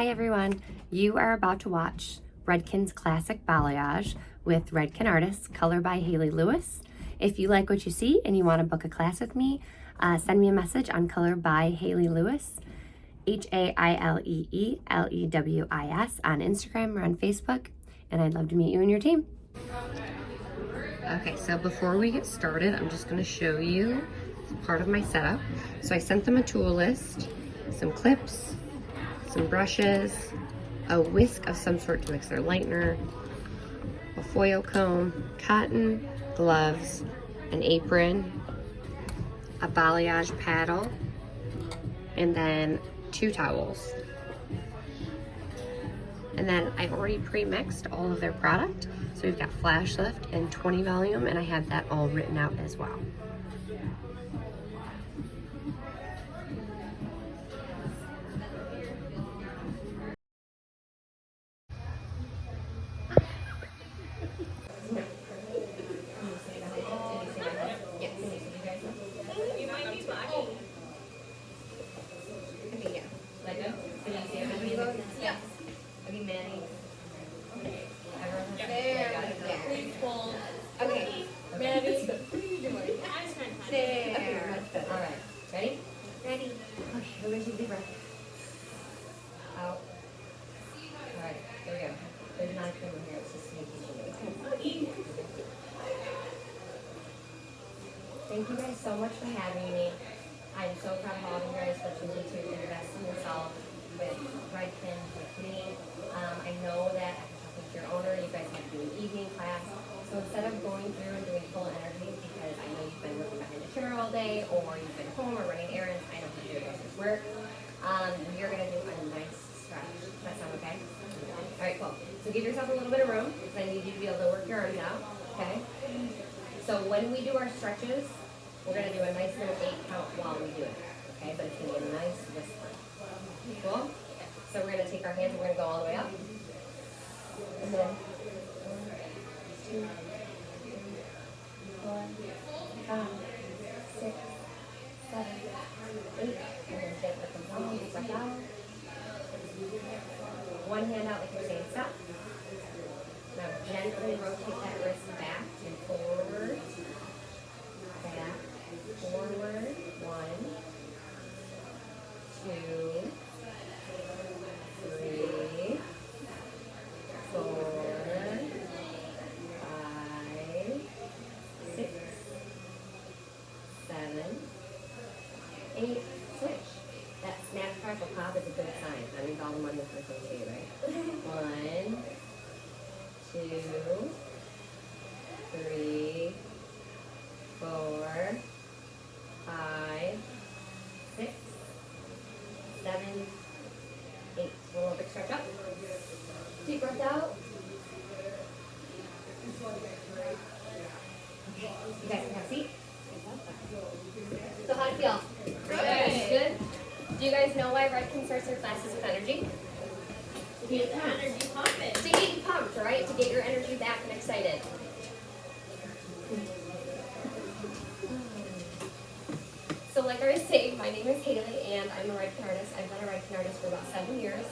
Hi everyone, you are about to watch Redken's classic Balayage with Redken artists, color by Haley Lewis. If you like what you see and you want to book a class with me, send me a message on color by Haley Lewis, HAILEELEWIS on Instagram or on Facebook, and I'd love to meet you and your team. Okay, so before we get started, I'm just going to show you part of my setup. So I sent them a tool list, some clips, some brushes, a whisk of some sort to mix their lightener, a foil comb, cotton, gloves, an apron, a balayage paddle, and then 2 towels. And then I've already pre-mixed all of their product. So we've got flash lift and 20 volume, and I have that all written out as well. Okay, Maddie. There. All right, ready? Ready. Okay, everybody should be breath. Out. All right, there we go. There's not a camera here, it's just sneaky. Thank you guys so much for having me. I'm so proud of all of you guys for choosing to invest in yourself with Redken, with me. I know that after talking to your owner, you guys have to do an evening class. So instead of going through and doing full energy, because I know you've been working behind the chair all day, or you've been home or running errands, I know how to do this work. We are going to do a nice stretch. Does that sound okay? All right, cool. So give yourself a little bit of room, because I need you to be able to work your arms out, okay? So when we do our stretches, we're going to do a nice little 8 count while we do it, okay? But it's going to be a nice whisper. Cool? So we're going to take our hands and we're going to go all the way up. And then 2, 4, 5, 6, 7, 8. And then get the component back out. One hand out like you're saying stop. Now gently rotate that wrist back and forward. Back, forward. 1, 2, 3, 4, 5, 6, 7, 8. Switch. That snap, crackle, pop is a good sign. That means all the money's working to you, right? 1, 2, 3, 4, 5, 6, 7, 8. A little bit stretch up. Deep breath out. You guys can have a seat. So how do you feel? Good. Do you guys know why Redken starts their classes with energy? To get energy pumping. To get you pumped, right? To get your energy back and excited. So like I was saying, my name is Haley and I'm a Redken artist. I've been a Redken artist for about 7 years.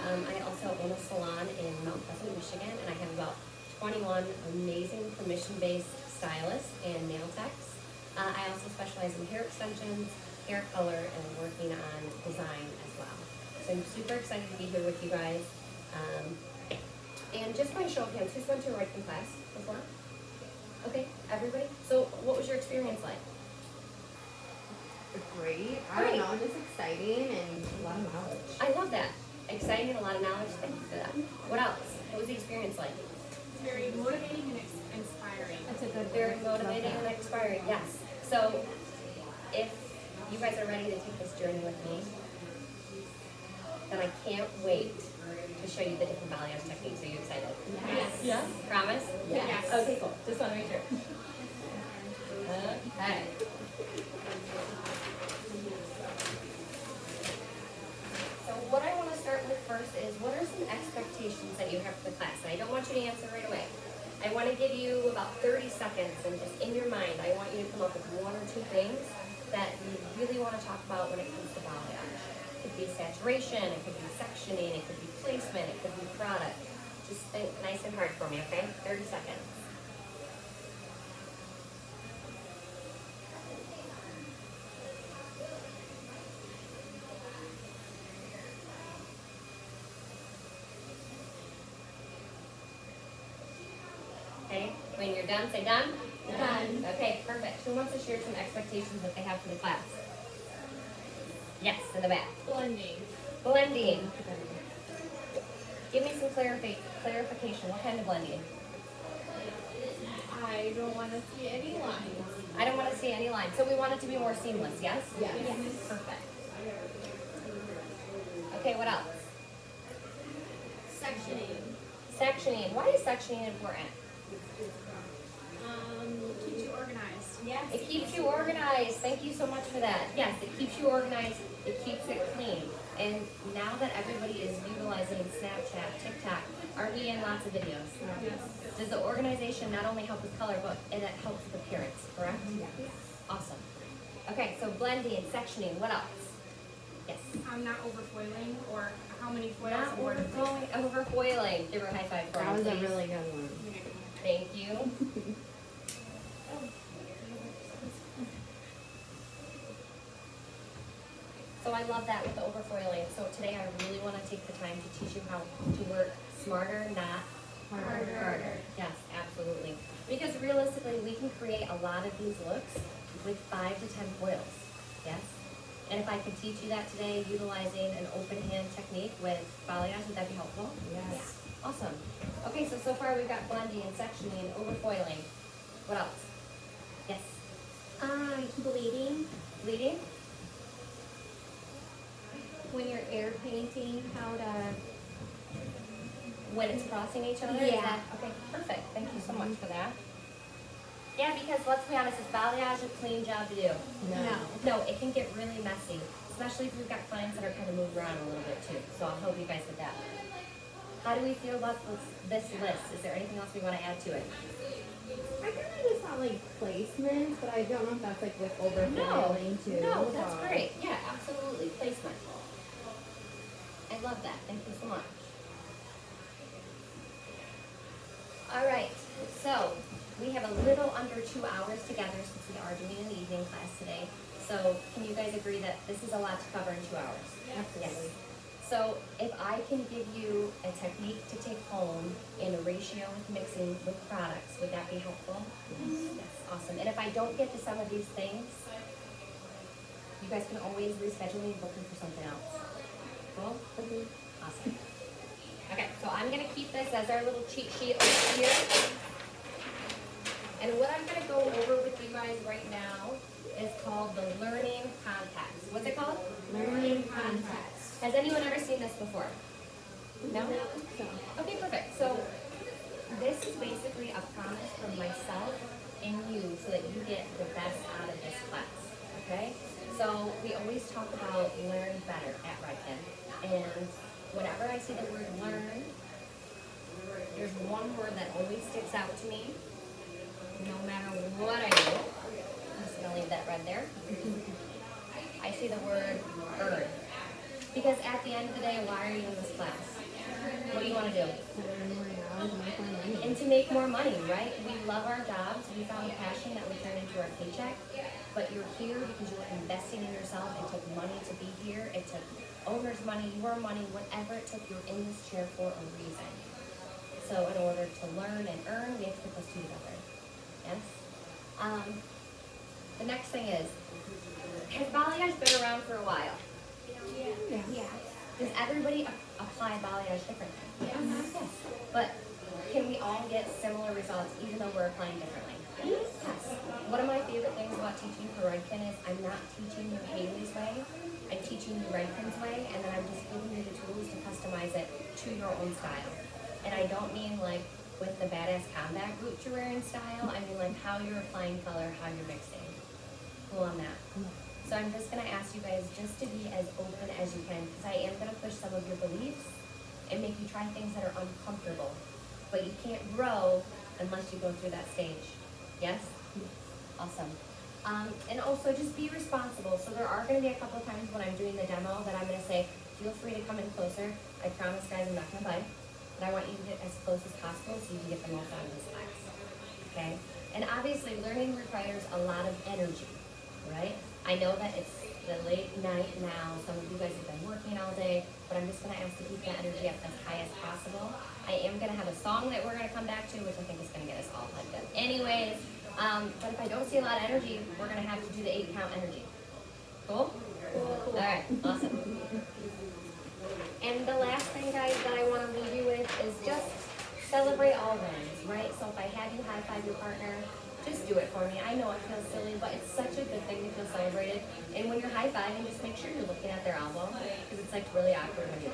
I also own a salon in Mount Pleasant, Michigan, and I have about 21 amazing permission-based stylists and nail techs. I also specialize in hair extensions, hair color, and working on design as well. So I'm super excited to be here with you guys. And just by show of hands, who's went to a Redken class before? Okay, everybody. So what was your experience like? Great. I don't know, just exciting and a lot of knowledge. I love that. Exciting and a lot of knowledge. Thank you for that. What else? What was the experience like? It's very motivating and inspiring. That's a good word. Very motivating and inspiring, yes. So if you guys are ready to take this journey with me, then I can't wait to show you the different balayage techniques. Are you excited? Yes. Yeah? Promise? Yes. Okay, cool. Just want to make sure. Okay. So what I want to start with first is, what are some expectations that you have for the class? And I don't want you to answer right away. I want to give you about 30 seconds, and just in your mind, I want you to come up with 1 or 2 things that you really want to talk about when it comes to balayage. It could be saturation, it could be sectioning, it could be placement, it could be product. Just think nice and hard for me, okay? 30 seconds. Okay, when you're done, say done. Done. Okay, perfect. Who wants to share some expectations that they have for the class? Yes, in the back. Blending. Blending. Give me some clarification. What kind of blending? I don't want to see any lines. I don't want to see any lines. So we want it to be more seamless, yes? Yes. Perfect. Okay, what else? Sectioning. Sectioning. Why is sectioning important? Keeps you organized. Yes. It keeps you organized. Thank you so much for that. Yes, it keeps you organized. It keeps it clean. And now that everybody is utilizing Snapchat, TikTok, aren't we in lots of videos? Yes. Does the organization not only help with color, but it helps with appearance, correct? Yes. Awesome. Okay, so blending, sectioning, what else? Yes. Not overfoiling, or how many foils? Not or overfoiling. Give her a high five for That me, was a please. really good one. Thank you. So I love that with the overfoiling. So today I really want to take the time to teach you how to work smarter, not harder. Yes, absolutely. Because realistically, we can create a lot of these looks with 5 to 10 foils. Yes? And if I could teach you that today, utilizing an open hand technique with balayage, would that be helpful? Yes. Awesome. Okay, so far we've got blending, sectioning, overfoiling. What else? Yes. Bleeding. Bleeding? When you're air painting, how to. When it's crossing each other? Is Yeah. that- okay, perfect. Thank you so much for that. Yeah, because let's be honest, is balayage a clean job to do? No, it can get really messy, especially if we've got clients that are kind of moved around a little bit too. So I'll help you guys with that. How do we feel about this list? Is there anything else we want to add to it? I kind of just thought like placements, but I don't know if that's like with overfoiling too. No, that's great. Yeah, absolutely. Placement. I love that. Thank you so much. All right, so we have a little under 2 hours together since we are doing an evening class today. So can you guys agree that this is a lot to cover in 2 hours? Absolutely. So if I can give you a technique to take home in a ratio with mixing with products, would that be helpful? Yes, awesome. And if I don't get to some of these things, you guys can always reschedule me and book me for something else. Cool? Awesome. Okay, so I'm gonna keep this as our little cheat sheet over here. And what I'm gonna go over with you guys right now is called the learning context. What's it called? Learning context. Has anyone ever seen this before? No? Okay, perfect. So this is basically a promise from myself and you so that you get the best out of this class, okay? So we always talk about learn better at Redken. And whenever I see the word learn, there's one word that always sticks out to me, no matter what I do. I'm just gonna leave that right there. I see the word earn. Because at the end of the day, why are you in this class? What do you want to do? And to make more money, right? We love our jobs. We found a passion that we turn into our paycheck. But you're here because you're investing in yourself. It took money to be here. It took owner's money, your money, whatever it took. You're in this chair for a reason. So in order to learn and earn, we have to put those two together. Yes? The next thing is, has balayage been around for a while? Yeah. Does everybody apply balayage differently? Yes. But can we all get similar results even though we're applying differently? Yes. One of my favorite things about teaching for Redken is I'm not teaching you Haley's way. I'm teaching you Redken's way, and then I'm just giving you the tools to customize it to your own style. And I don't mean like with the badass combat boots you're wearing style. I mean like how you're applying color, how you're mixing. Cool on that. So I'm just gonna ask you guys just to be as open as you can, because I am gonna push some of your beliefs and make you try things that are uncomfortable. But you can't grow unless you go through that stage. Yes? Awesome. And also just be responsible. So there are gonna be a couple of times when I'm doing the demo that I'm gonna say, feel free to come in closer. I promise guys, I'm not gonna bite. But I want you to get as close as possible so you can get the most out of this class. Okay? And obviously learning requires a lot of energy, right? I know that it's the late night now, some of you guys have been working all day, but I'm just gonna ask to keep that energy up as high as possible. I am gonna have a song that we're gonna come back to, which I think is gonna get us all hyped up. Anyways, but if I don't see a lot of energy, we're gonna have to do the 8 count energy. Cool? All right, awesome. And the last thing, guys, that I wanna leave you with is just celebrate all wins, right? So if I have you high five your partner, just do it for me. I know it feels silly, but it's such a good thing to feel celebrated. And when you're high fiving, just make sure you're looking at their elbow, because it's like really awkward when you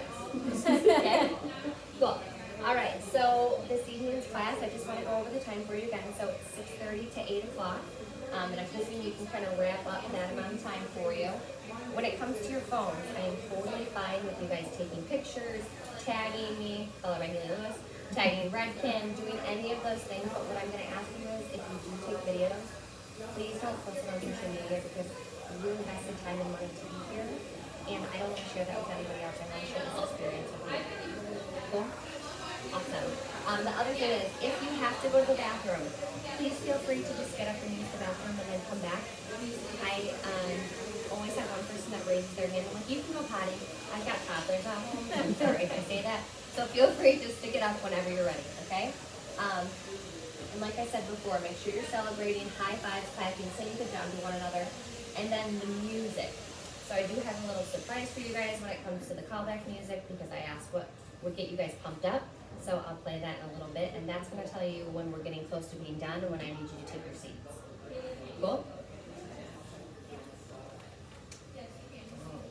miss. Okay? Cool. All right, so this evening's class, I just want to go over the time for you again. So it's 6:30 to 8 o'clock. And I'm hoping you can kind of wrap up that amount of time for you. When it comes to your phones, I am totally fine with you guys taking pictures, tagging me, color by Haley Lewis, tagging Redkin, doing any of those things. But what I'm going to ask you is, if you do take videos, please don't post it on social media because you invested time and money to be here. And I don't want to share that with anybody else. I want to share this experience with you. Cool? Awesome. The other thing is, if you have to go to the bathroom, please feel free to just get up and use the bathroom and then come back. I always have one person that raises their hand. I'm like, you can go potty. I've got toddlers at home. I'm sorry if I say that. So feel free just to get up whenever you're ready, okay? And like I said before, make sure you're celebrating, high fives, clapping, saying good job to one another, and then the music. So I do have a little surprise for you guys when it comes to the callback music because I asked what would get you guys pumped up. So I'll play that in a little bit, and that's going to tell you when we're getting close to being done and when I need you to take your seats. Cool?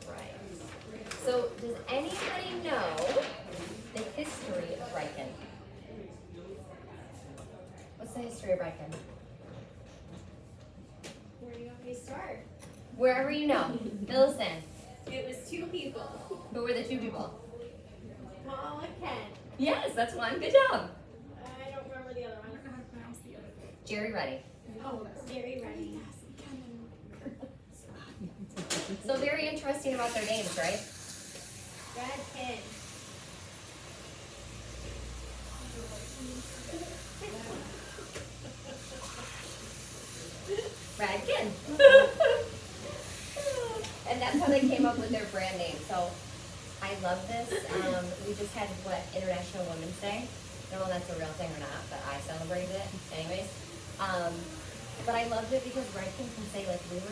Alright. So does anybody know the history of Riken? What's the history of Riken? Where do you want me to start? Wherever you know. Listen. It was 2 people. Who were the 2 people? Paul and Ken. Yes, that's one. Good job. I don't remember the other I one. don't know how to pronounce the other. Jerry Reddy. Oh, Gary Rennie. So very interesting about their names, right? Brad Ken. Radkin. And that's how they came up with their brand name. So I love this. We just had International Women's Day. I don't know if that's a real thing or not, but I celebrated it anyways. But I loved it because Redkin can say, like, we were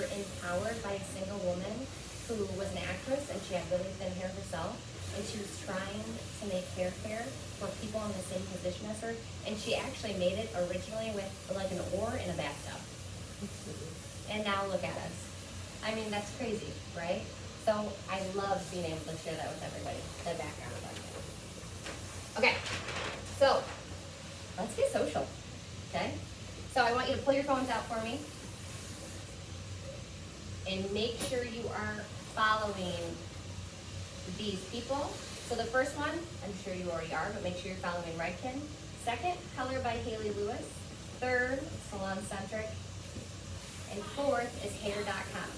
empowered by a single woman who was an actress and she had really thin hair herself. And she was trying to make hair care for people in the same position as her. And she actually made it originally with like an oar in a bathtub. And now look at us. I mean, that's crazy, right? So I love being able to share that with everybody, the background of that. Okay, so let's get social, okay? So I want you to pull your phones out for me. And make sure you are following these people. So the first one, I'm sure you already are, but make sure you're following Redkin. Second, Color by Haley Lewis. Third, Salon Centric. And fourth is Hair.com.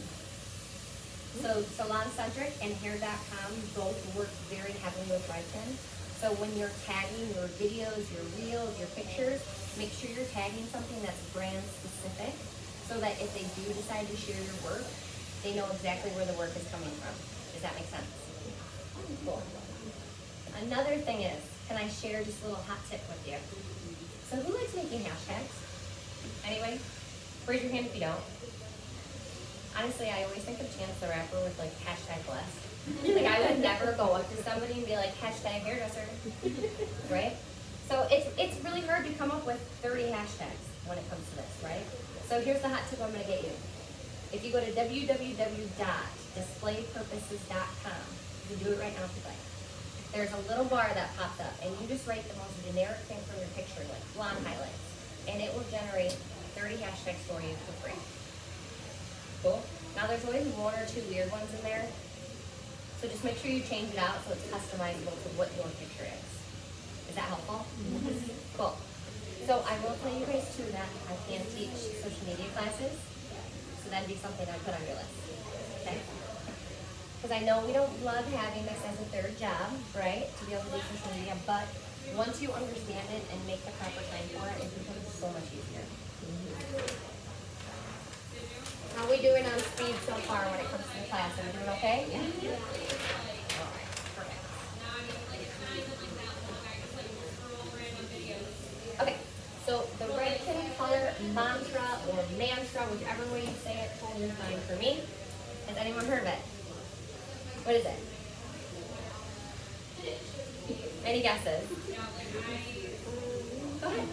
So Salon Centric and Hair.com both work very heavily with Redkin. So when you're tagging your videos, your reels, your pictures, make sure you're tagging something that's brand specific so that if they do decide to share your work, they know exactly where the work is coming from. Does that make sense? Cool. Another thing is, can I share just a little hot tip with you? So who likes making hashtags? Anybody? Raise your hand if you don't. Honestly, I always think of Chance the Rapper with like hashtag blessed. Like I would never go up to somebody and be like hashtag hairdresser, right? So it's really hard to come up with 30 hashtags when it comes to this, right? So here's the hot tip I'm gonna get you. If you go to www.displaypurposes.com, you can do it right now if you'd like. There's a little bar that pops up, and you just write the most generic thing from your picture, like blonde highlights, and it will generate 30 hashtags for you for free. Cool. Now there's always 1 or 2 weird ones in there, so just make sure you change it out so it's customizable to what your picture is. Is that helpful? Cool. So I will tell you guys too that I can teach social media classes. So that'd be something I'd put on your list. Okay? Because I know we don't love having this as a third job, right? To be able to do social media, but once you understand it and make the proper time for it, it becomes so much easier. How are we doing on speed so far when it comes to the class? Are we doing okay? Yeah. All right. Perfect. Okay. So the red pin color mantra or mantra, whichever way you say it, totally fine for me. Has anyone heard of it? What is it? Any guesses? Go ahead.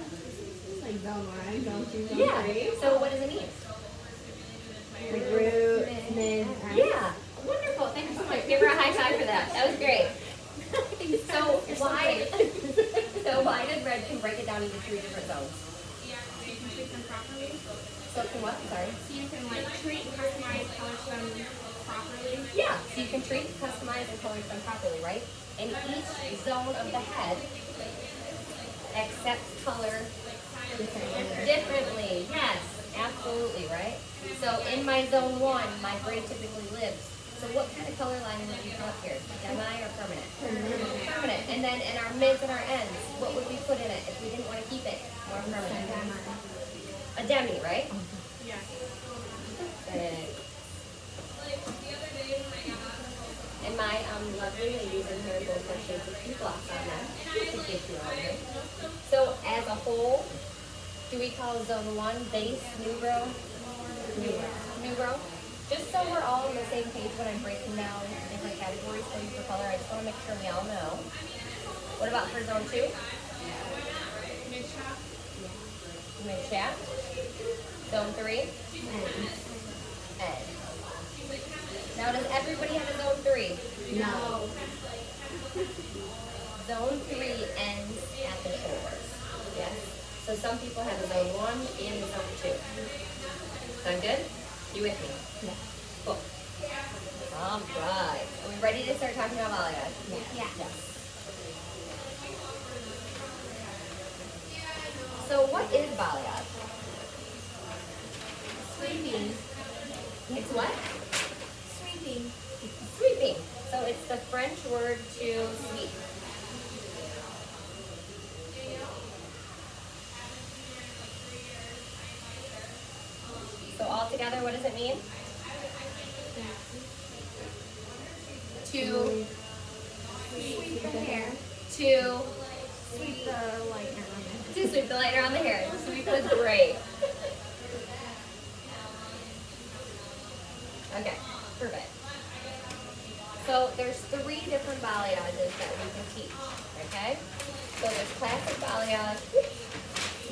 It's like zone 1, zone 2, zone Yeah. 3. So what does it mean? Like root, mid, and Yeah. Wonderful. Thank you so much. Give her a high five for that. That was great. So why did red pin break it down into 3 different zones? So you can treat them properly. So can what? Sorry. So you can like treat, customize, color them properly. Yeah. So you can treat, customize, and color them properly, right? And each zone of the head accepts color differently. Yes, absolutely, right? So in my zone 1, my braid typically lives. So what kind of color line would we put up here? Demi or permanent? Permanent. And then in our mids and our ends, what would we put in it if we didn't want to keep it more permanent? A demi, right? Yes. And my lovely ladies in here both have shades of pink gloss on them. Just in case you were wondering. So as a whole, do we call zone 1 base, new grow? New grow. Just so we're all on the same page when I'm breaking down different categories for you for color, I just want to make sure we all know. What about for zone 2? Mid shop. Mid shaft. Zone 3? End. Now does everybody have a zone 3? No. Zone 3 ends at the shoulders. Yes. So some people have a zone 1 and a zone 2. Sound good? You with me? Yeah. Cool. All right. Are we ready to start talking about balayage? Yeah. Yes. So what is balayage? Sweeping. It's what? Sweeping. Sweeping. So it's the French word to sweep. So all together, what does it mean? To Sweep the hair. to Sweep the light around it. to sweep the light around the hair. Sweep was great. Okay, perfect. So there's 3 different balayages that we can teach. Okay? So there's classic balayage,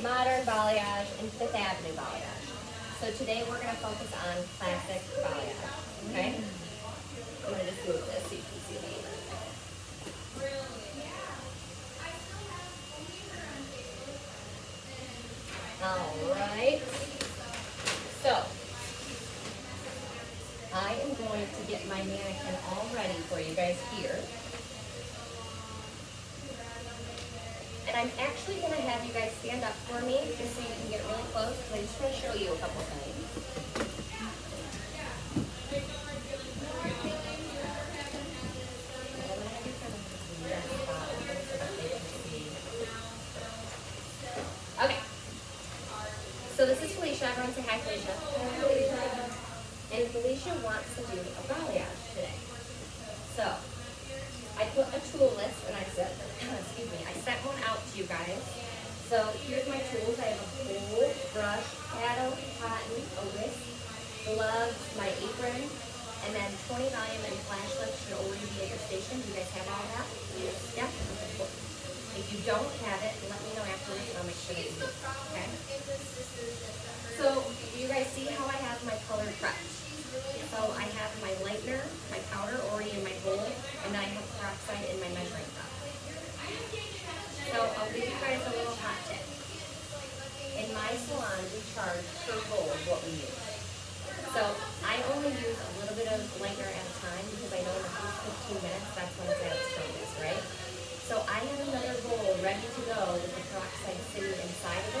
modern balayage, and Fifth Avenue balayage. So today we're going to focus on classic balayage. Okay? I'm going to just move this so you can see a little bit. Alright. So, I am going to get my mannequin all ready for you guys here. And I'm actually going to have you guys stand up for me just so you can get really close because I just want to show you a couple things. Okay. So this is Felicia. Everyone say hi, Felicia. And Felicia wants to do a balayage today. So I put a tool list and I said, excuse me, I sent one out to you guys. So here's my tools. I have a bowl, brush, paddle, cotton, a whisk, gloves, my apron, and then 20 volume and flashlights should already be at your station. Do you guys have all that? Yeah? Okay, cool. If you don't have it, let me know afterwards and I'll make sure that you do. Okay? So you guys see how I have my color prepped? So I have my lightener, my powder already in my bowl, and then I have peroxide in my measuring cup. So I'll give you guys a little hot tip. In my salon, we charge per bowl what we use. So I only use a little bit of lightener at a time because I know in the first 15 minutes, that's when it's at its strongest, right? So I have another bowl ready to go with the peroxide sitting inside of it.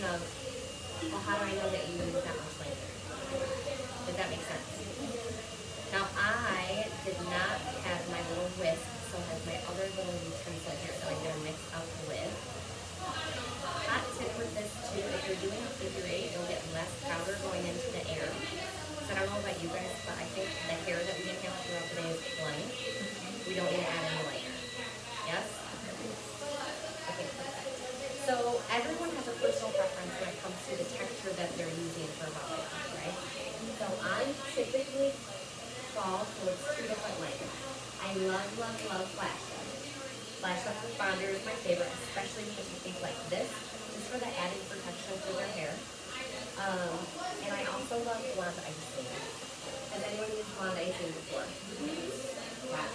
of, well, how do I know that you use that much length? Does that make sense? Now, I did not have my little whisk, so I have my other little utensil here that I'm going to mix up with. Hot tip with this too, if you're doing a figure eight, you'll get less powder going into the air. So I don't know about you guys, but I think the hair that we inhale throughout the day is plenty. We don't need to add any lighter. Yes? Okay, perfect. So everyone has a personal preference when it comes to the texture that they're using for balayage, right? So I typically fall towards two different lengths. I love, love, love flash ups. Flash ups with bonder is my favorite, especially because you think like this, just for the added protection for their hair. And I also love blonde icing. Has anyone used blonde icing before? Yes.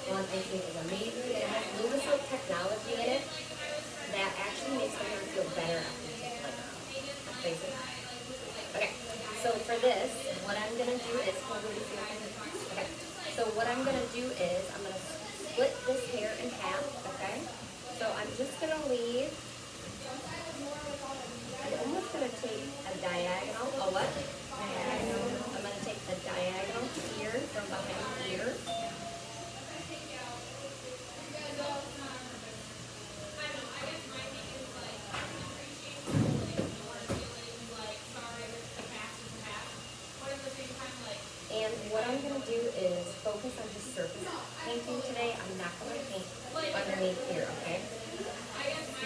Blonde icing is amazing. It has lumisoap technology in it that actually makes the hair feel better after you take the lighter off. Basic. Okay, so for this, what I'm gonna do is, okay, so what I'm gonna do is, I'm gonna split this hair in half, okay? So I'm just gonna leave, I'm almost gonna take a diagonal, a what? Diagonal. I'm gonna take the diagonal here from behind here. And what I'm going to do is focus on just surface painting today. I'm not going to paint underneath here, okay?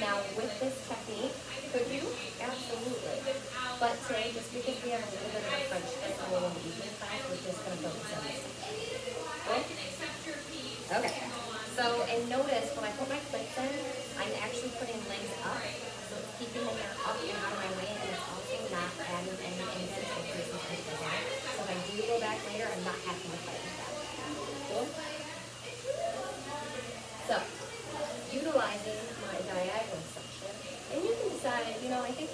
Now, with this technique, could you? Absolutely. But today, just because we have a little bit of a French tip in the evening class, we're just going to focus on this. Okay? Okay. So, and notice, when I put my clips in, I'm actually putting legs up. So it's keeping the hair up and out of my way, and it's also not adding any inconsistencies into the hair. So if I do go back later, I'm not having to fight with that. Cool? So, utilizing my diagonal section, and you can decide, you know, I think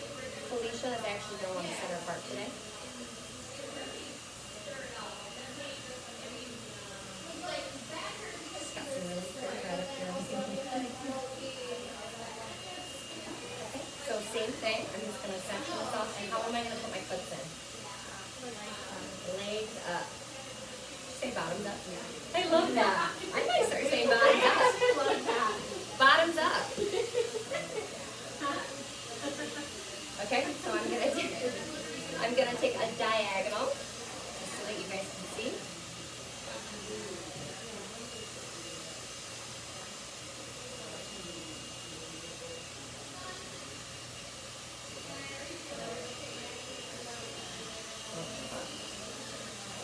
Felicia is actually going on the center part today. Just got some really pretty red up here. So same thing, I'm just going to section this off, and how am I going to put my clips in? Legs up. Say bottoms up. I love that. I might start saying bottoms up. I love that. Bottoms up. Okay, so I'm gonna take a diagonal, just so that you guys can see.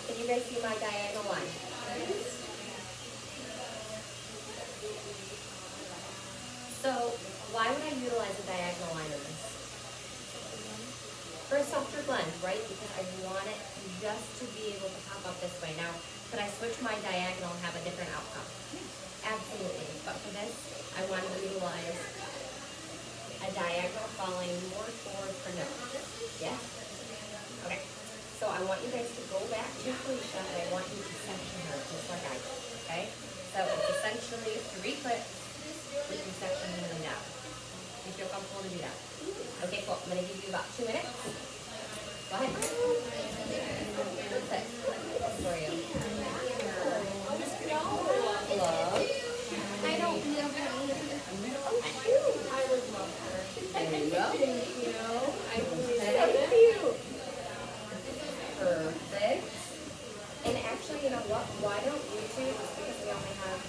Can you guys see my diagonal line? So, why would I utilize a diagonal line in this? For a softer blend, right? Because I want it just to be able to pop up this way. Now, could I switch my diagonal and have a different outcome? Absolutely. But for this, I want to utilize a diagonal falling more towards her nose. Yes? Okay. So I want you guys to go back to Felicia, and I want you to section her just like I did, okay? So it's essentially 3 clips with you sectioning them down. You feel comfortable to do that? Okay, cool. I'm going to give you about 2 minutes. Go ahead. Perfect. For you. Love. I don't know how to I would love her. There you go. You know, I really Okay. cute. Perfect. And actually, you know what? Why don't you two, just because we only have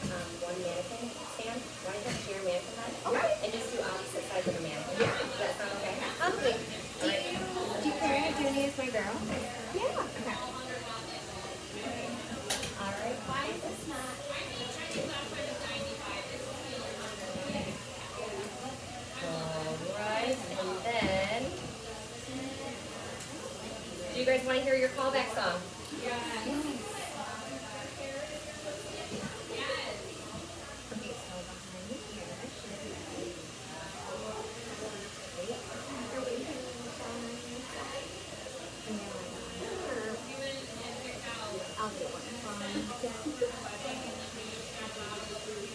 one mannequin stand, why don't you share a mannequin head? Okay. And just do opposite sides of the mannequin. Does that sound okay? Okay. All right. do you care if Junie is my girl? Yeah. Okay. All right. Why is this not? All right. And then, do you guys want to hear your callback song?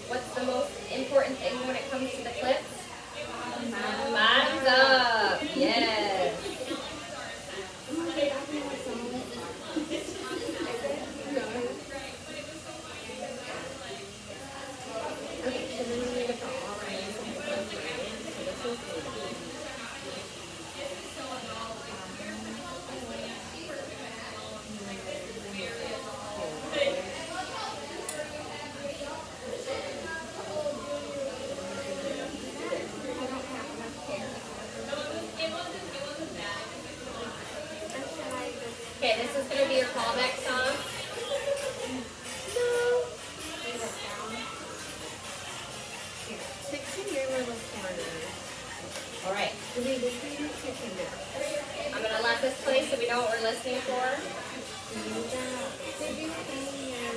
What's the most important thing when it comes to the clips? Bottoms up. And this is going to be your callback song. Here, stick to your little corner. All right. Okay, this is your chicken now. I'm going to let this play so we know what we're listening for. Did you hang your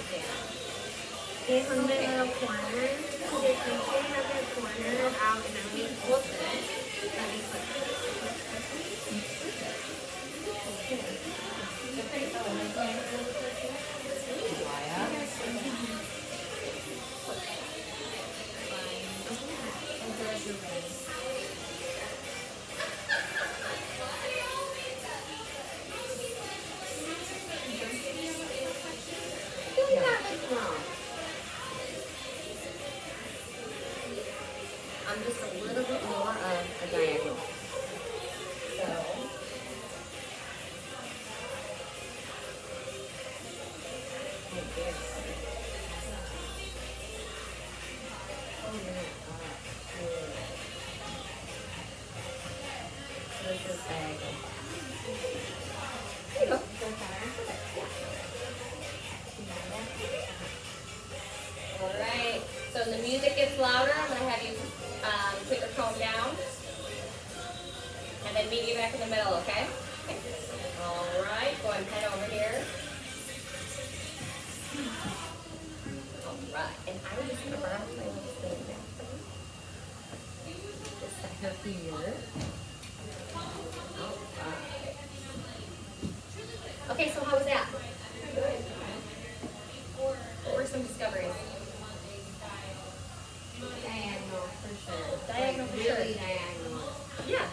Get from the little corner. So they can have their corner out and then we flip it. Let me flip it. I'm just a little bit more of a diagonal. So, right there. Oh, yeah. So this is diagonal. There you go. All right. So when the music gets louder, I'm going to have you put your comb down. And then meet you back in the middle, okay? All right. Go ahead and head over here. All right. And I'm just going to borrow my little thing back. Just set her here. All right. Okay, so how was that? What were some discoveries? Diagonal for sure. Diagonal for Really sure. diagonal. Yeah.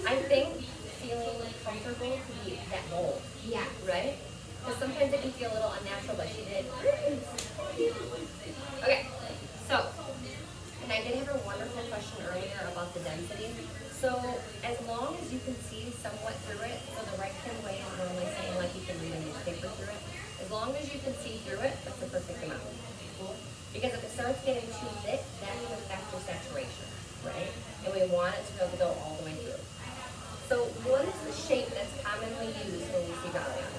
I think feeling comfortable to be that bold, Yeah. right? Because sometimes it can feel a little unnatural, but she did. Okay, so, and I did have a wonderful question earlier about the density. So, as long as you can see somewhat through it, so the right hand way is normally saying like you can read a newspaper through it. As long as you can see through it, that's the perfect amount. Because if it starts getting too thick, that can affect your saturation, right? And we want it to be able to go all the way through. So what is the shape that's commonly used when we see balayage?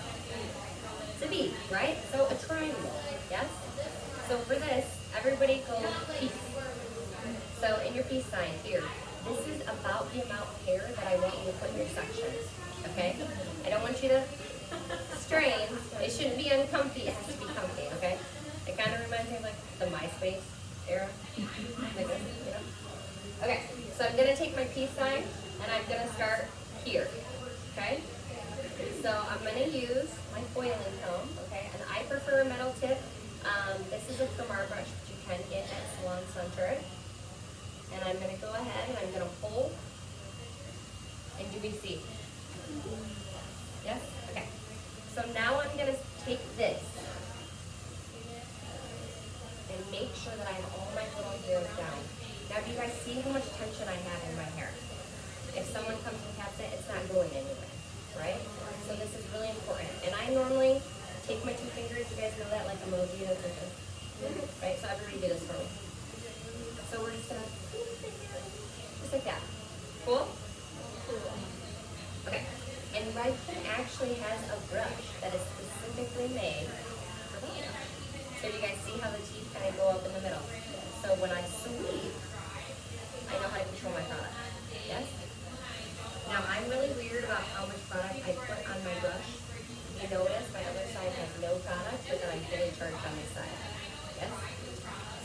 It's a V, right? So a triangle, yes? So for this, everybody go peace. So in your peace sign here, this is about the amount of hair that I want you to put in your sections, okay? I don't want you to strain. It shouldn't be uncomfy, it has to be comfy, okay? It kind of reminds me of like the MySpace era. Like this, you know? Okay, so I'm gonna take my peace sign and I'm gonna start here, okay? So I'm gonna use my foiling comb, okay? And I prefer a metal tip. This is a Kamar brush, but you can get at Salon Center. And I'm gonna go ahead and I'm gonna pull. And do we see? Yes? Okay. So now I'm gonna take this and make sure that I have all my little hairs down. Now, do you guys see how much tension I have in my hair? If someone comes and taps it, it's not going anywhere, right? So this is really important. And I normally take my two fingers, you guys know that, like emoji, that's like this, right? So everybody do this for me. So we're just gonna, just like that. Cool? Okay. And Redken actually has a brush that is specifically made for balayage. So you guys see how the teeth kind of go up in the middle. So when I sweep, I know how to control my product. Yes? Now I'm really weird about how much product I put on my brush. You notice my other side has no product, but then I'm fully charged on this side. Yes?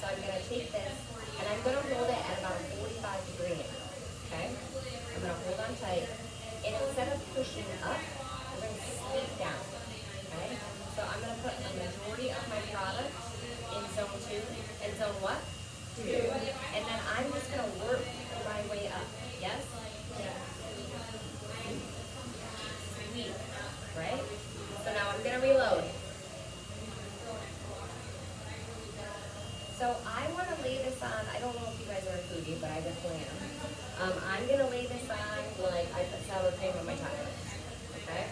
So I'm going to take this, and I'm going to hold it at about a 45-degree angle. Okay? I'm going to hold on tight, and instead of pushing up, I'm going to sneak down. Okay? So I'm going to put a majority of my product in zone 2. In zone what? 2. And then I'm just going to work my way up. Yes? Sweet. Right? So now I'm going to reload. So I want to lay this on, I don't know if you guys are a foodie, but I definitely am. I'm going to lay this on like I put sour cream on my tacos. Okay?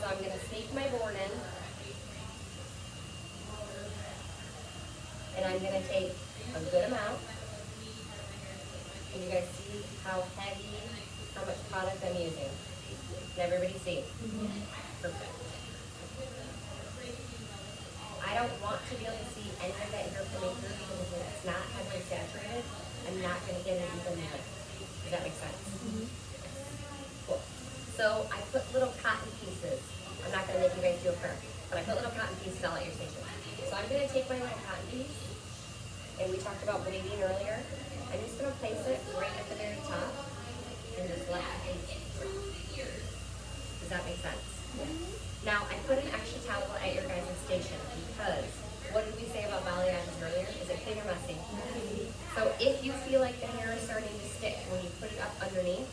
So I'm going to sneak my board in. And I'm going to take a good amount. Can you guys see how heavy, how much product I'm using? Can everybody see? Perfect. I don't want to be able to see any of that hair coming through because if it's not heavily saturated, I'm not going to get an even look. Does that make sense? Cool. So I put little cotton pieces. I'm not going to make you guys do a prayer, but I put little cotton pieces all at your station. So I'm going to take my little cotton piece, and we talked about bleeding earlier. I'm just going to place it right at the very top and just let it breathe. Does that make sense? Now, I put an extra towel at your guys' station because what did we say about balayage earlier? Is it clean or messy? So if you feel like the hair is starting to stick when you put it up underneath,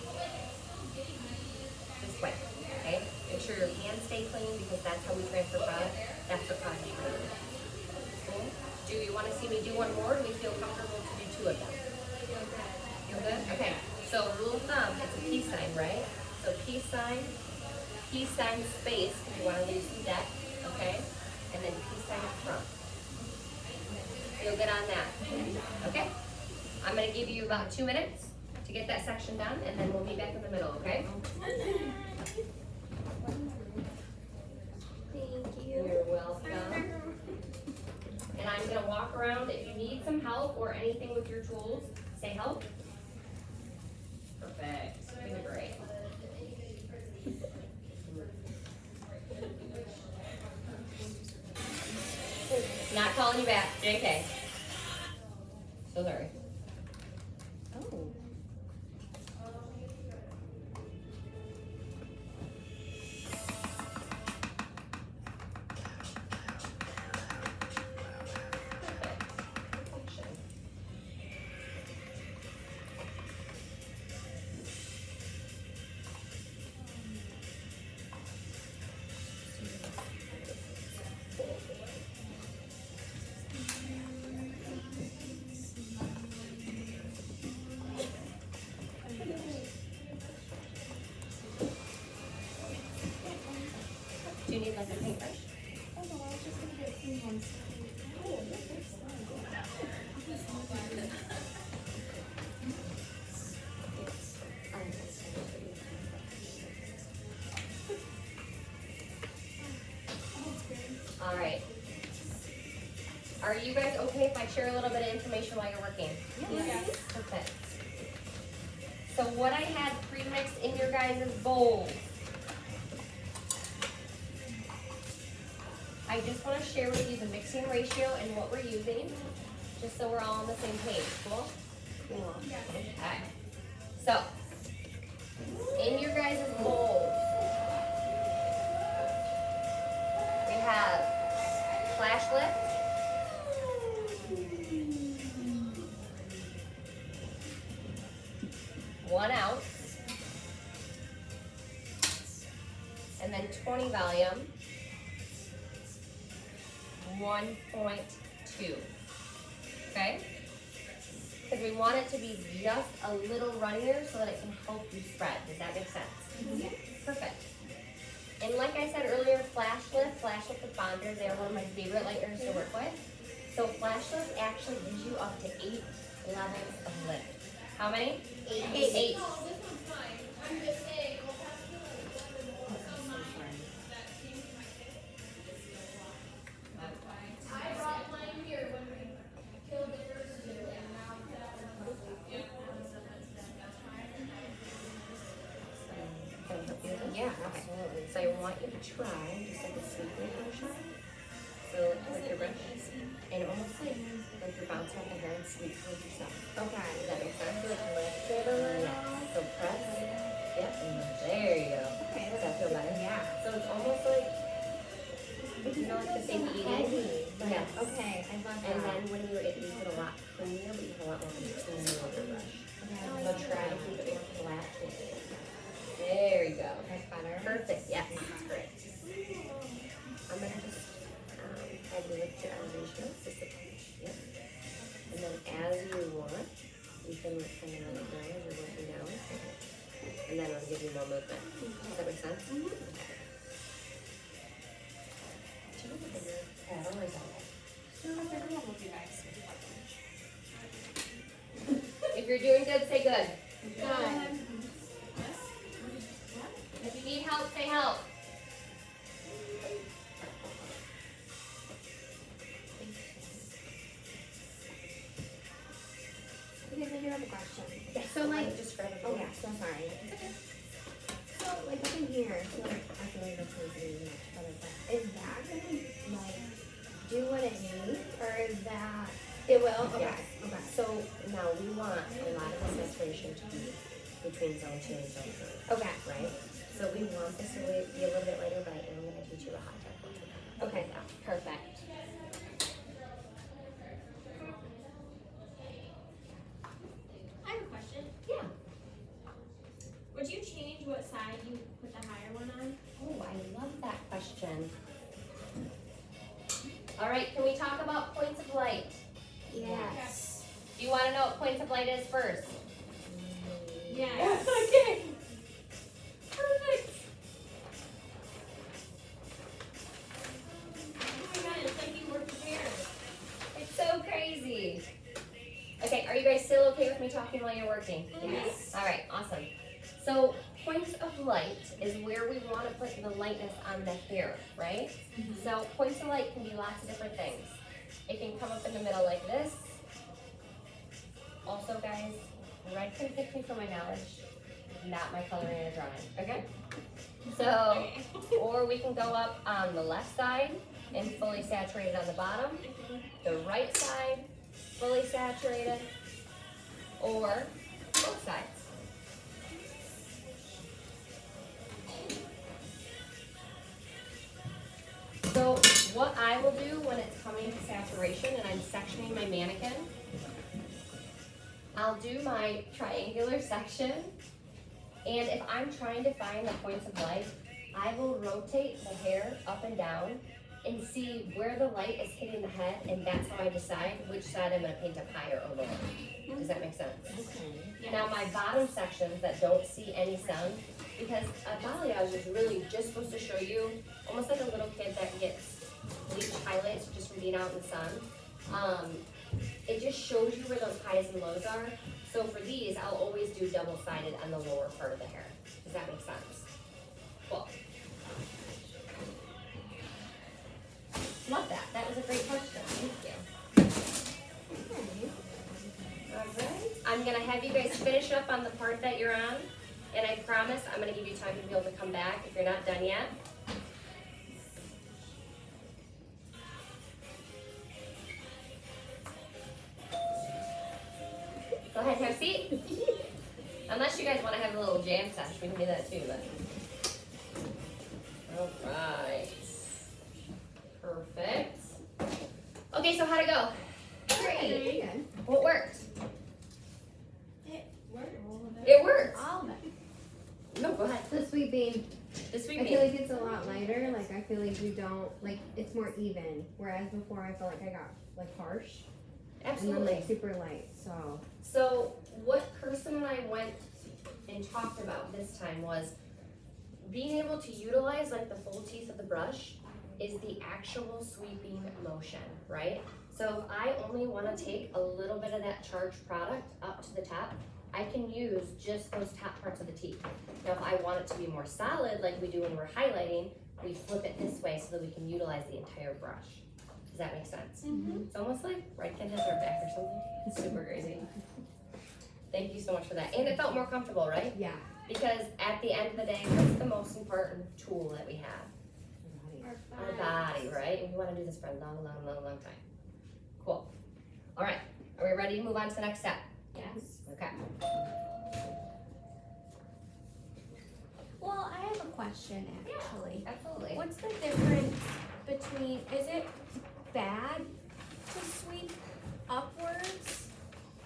just wait, okay? Make sure your hands stay clean because that's how we transfer product. That's what causes bleeding. Cool? Do you want to see me do one more? Do we feel comfortable to do two of them? Feel good? Okay. So rule of thumb, it's a peace sign, right? So peace sign space if you want to leave some depth, okay? And then peace sign up front. Feel good on that? Okay. I'm going to give you about 2 minutes to get that section done, and then we'll be back in the middle, okay? Thank you. You're welcome. And I'm going to walk around. If you need some help or anything with your tools, say help. Perfect. These are great. Not calling you back. JK. So sorry. Oh. Do you need like a paintbrush? Oh no, I was just gonna get clean ones. All right. Are you guys okay if I share a little bit of information while you're working? Yes. Perfect. So what I had pre-mixed in your guys' bowls, I just want to share with you the mixing ratio and what we're using, just so we're all on the same page. Cool? Cool. Okay. So, in your guys' bowls, we have flash lift, one ounce, and then 20 volume, 1.2. Okay? Because we want it to be just a little runnier so that it can help you spread. Does that make sense? Yeah. Perfect. And like I said earlier, flash lift with bonders, they are one of my favorite lighteners to work with. So flash lift actually gives you up to 8 levels of lift. How many? 8. 8. Yeah, absolutely. So I want you to try just like a sweeping motion. So with your brush, and almost like you're bouncing off the hair and sweep towards yourself. Okay. Does that make sense? Like lift it a little. Yeah. So press. Yep. And there you go. Okay. Does that feel better? Yeah. So it's almost like, you know, like the same eating. Yes. Okay. I love that. And then when you it makes it a lot cleaner, but you have a lot more control over your brush. Okay. So try to keep it more flat. There you go. That's better. Perfect. Yes. That's great. I'm gonna just have you lift your elevation up just a touch. Yep. And then as you want, you can kind of let it go as you're working down. And then I'll give you more movement. Does that make sense? Mm-hmm. Okay. Do you have a bigger paddle or is that okay? If you're doing good, say good. Good. If you need help, say help. feel like that's gonna be much better. But Is that gonna like do what it needs, or is that? it will, okay. Yes. Okay. So now we want a lot of this respiration to be between zone 2 and zone 3. Okay. Right? So we want this to be a little bit lighter, but I am going to teach you a hot technique. Okay. Perfect. I have a question. Yeah. Would you change what side you put the higher one on? Oh, I love that question. All right, can we talk about points of light? Yes. Do you want to know what points of light is first? Yes. Okay. Perfect. Oh my god, it's like you were prepared. It's so crazy. Okay, are you guys still okay with me talking while you're working? Yes. All right, awesome. So points of light is where we want to put the lightness on the hair, right? So points of light can be lots of different things. It can come up in the middle like this. Also, guys, red can pick me for my knowledge, not my coloring or drawing, okay? So, or we can go up on the left side and fully saturated on the bottom. The right side, fully saturated, or both sides. So what I will do when it's coming to saturation and I'm sectioning my mannequin, I'll do my triangular section, and if I'm trying to find the points of light, I will rotate the hair up and down and see where the light is hitting the head, and that's how I decide which side I'm going to paint up higher or lower. Does that make sense? Yeah. Now my bottom sections that don't see any sun, because a balayage is really just supposed to show you, almost like a little kid that gets bleach highlights just from being out in the sun. It just shows you where those highs and lows are. So for these, I'll always do double-sided on the lower part of the hair. Does that make sense? Cool. Love that. That was a great question. Thank you. Alright. I'm gonna have you guys finish up on the part that you're on, and I promise I'm gonna give you time to be able to come back if you're not done yet. Go ahead and have a seat. Unless you guys want to have a little jam session, we can do that too, but. Alright. Perfect. Okay, so how'd it go? Great. Good. What worked? It worked. It worked. All of it. No, go ahead. The sweeping. This week I feel like it's a lot lighter. Like I feel like you don't like it's more even. Whereas before I felt like I got like harsh. And Absolutely. then like super light. So what Kirsten and I went and talked about this time was being able to utilize like the full teeth of the brush is the actual sweeping motion, right? So if I only want to take a little bit of that charged product up to the top, I can use just those top parts of the teeth. Now if I want it to be more solid like we do when we're highlighting, we flip it this way so that we can utilize the entire brush. Does that make sense? Mm-hmm. It's almost like Redken has our back or something. It's super crazy. Thank you so much for that. And it felt more comfortable, right? yeah. Because at the end of the day, what's the most important tool that we have? Our body, right? And we want to do this for a long, long, long, long time. Cool. All right. Are we ready to move on to the next step? Yes. Okay. Well, I have a question actually. Absolutely. What's the difference between, is it bad to sweep upwards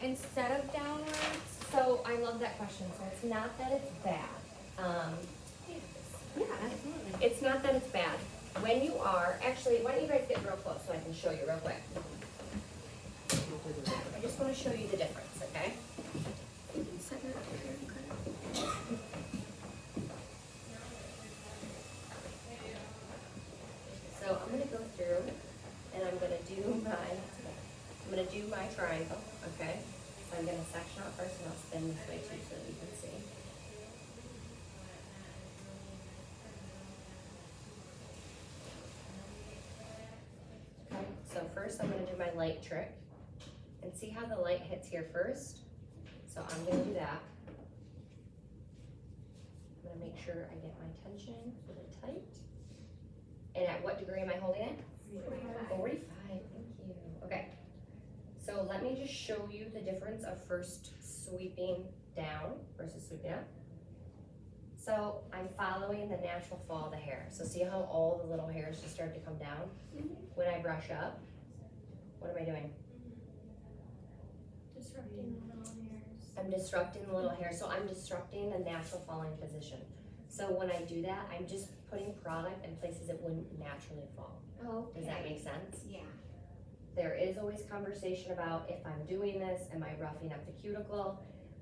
instead of downwards? So I love that question. So it's not that it's bad. Yeah, absolutely. It's not that it's bad. When you are, actually, why don't you guys get real close so I can show you real quick. I just want to show you the difference, okay? So I'm gonna go through and I'm gonna do my triangle, okay? So I'm gonna section out first and I'll spin this way too so that you can see. Okay, so first I'm gonna do my light trick and see how the light hits here first. So I'm gonna do that. I'm wanna make sure I get my tension really tight. And at what degree am I holding it? 45, thank you. Okay, so let me just show you the difference of first sweeping down versus sweeping up. So I'm following the natural fall of the hair. So see how all the little hairs just start to come down? When I brush up, what am I doing? Disrupting the little hairs. I'm disrupting the little hair, so I'm disrupting the natural falling position. So when I do that, I'm just putting product in places it wouldn't naturally fall. Okay. Does that make sense? Yeah. There is always conversation about if I'm doing this, am I roughing up the cuticle?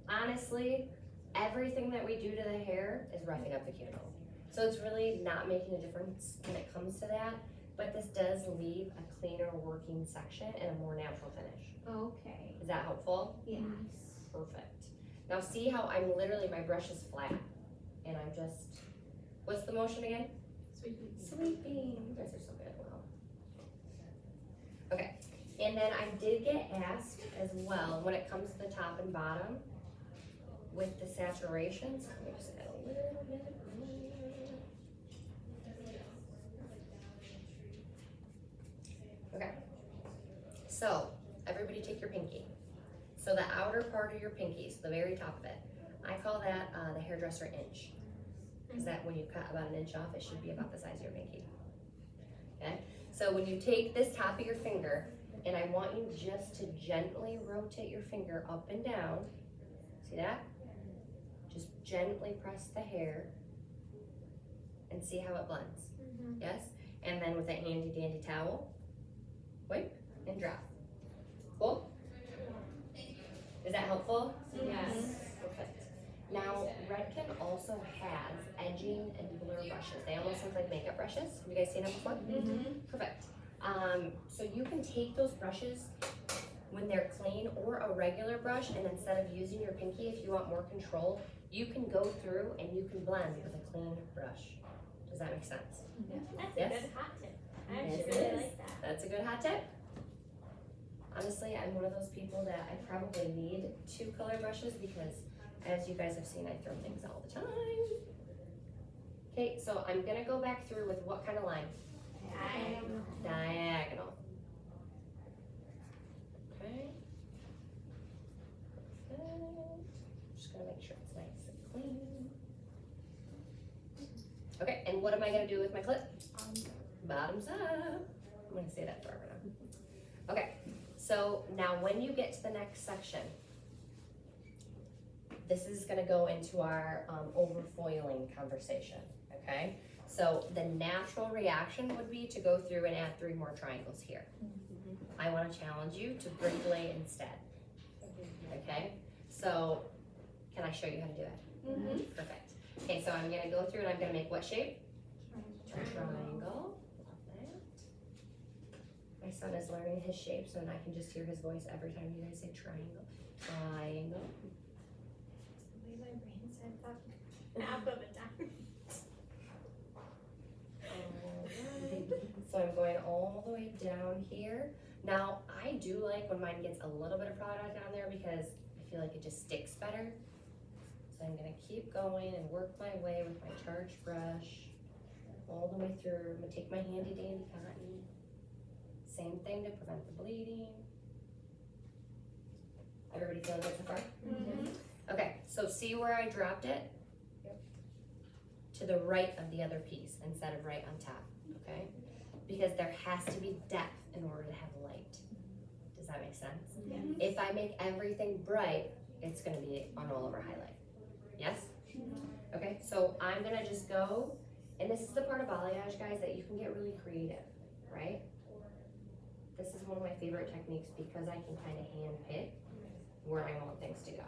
Honestly, everything that we do to the hair is roughing up the cuticle. So it's really not making a difference when it comes to that, but this does leave a cleaner working section and a more natural finish. Okay. Is that helpful? Yes. Perfect. Now see how I'm literally, my brush is flat and I'm just, what's the motion again? Sweeping. You guys are so good. Wow. Okay, and then I did get asked as well when it comes to the top and bottom with the saturations. Let me just add a little bit more. Okay, so everybody take your pinky. So the outer part of your pinky, so the very top of it, I call that the hairdresser inch. Is that when you cut about an inch off, it should be about the size of your pinky. Okay, so when you take this top of your finger, and I want you just to gently rotate your finger up and down. See that? Just gently press the hair and see how it blends. Yes? And then with a handy dandy towel, wipe and drop. Cool? Is that helpful? Yes. Perfect. Now, Redken also has edging and blur brushes. They almost look like makeup brushes. Have you guys seen them before? Perfect. So you can take those brushes when they're clean or a regular brush, and instead of using your pinky, if you want more control, you can go through and you can blend with a clean brush. Does that make sense? That's Yes? a good hot tip. I actually Yes, it really is. like that. That's a good hot tip. Honestly, I'm one of those people that I probably need 2 color brushes because, as you guys have seen, I throw things all the time. Okay, so I'm gonna go back through with what kind of line? Diagonal. Okay. Perfect. Just gonna make sure it's nice and clean. Okay, and what am I gonna do with my clip? Bottoms up. I'm gonna say that forever now. Okay, so now when you get to the next section, this is gonna go into our overfoiling conversation, okay? So the natural reaction would be to go through and add 3 more triangles here. I wanna challenge you to bricklay instead, okay? So, can I show you how to do it? Perfect. Okay, so I'm gonna go through and I'm gonna make what shape? Triangle. Love that. My son is learning his shapes and I can just hear his voice every time you guys say triangle. Triangle. The way my brain said that half of it down. So I'm going all the way down here. Now, I do like when mine gets a little bit of product on there because I feel like it just sticks better. So I'm gonna keep going and work my way with my charged brush all the way through. I'm gonna take my handy dandy cotton. Same thing to prevent the bleeding. Everybody feeling good so far? Okay, so see where I dropped it? To the right of the other piece instead of right on top, okay? Because there has to be depth in order to have light. Does that make sense? If I make everything bright, it's gonna be on all over highlight. Yes? Okay, so I'm gonna just go, and this is the part of balayage, guys, that you can get really creative, right? This is one of my favorite techniques because I can kind of hand pick where I want things to go.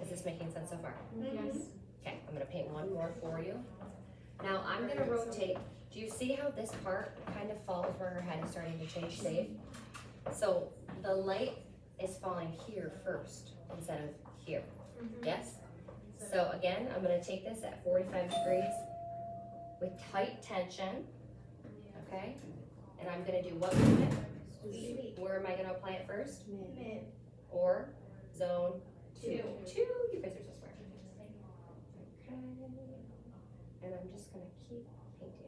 Is this making sense so far? Yes. Okay, I'm gonna paint one more for you. Now I'm gonna rotate. Do you see how this part kind of falls where her head is starting to change shape? So the light is falling here first instead of here. Yes? So again, I'm gonna take this at 45 degrees with tight tension, okay? And I'm gonna do what with it? Where am I gonna apply it first? Mid. Or Zone 2. Two. 2, you guys are so smart. Okay. And I'm just gonna keep painting.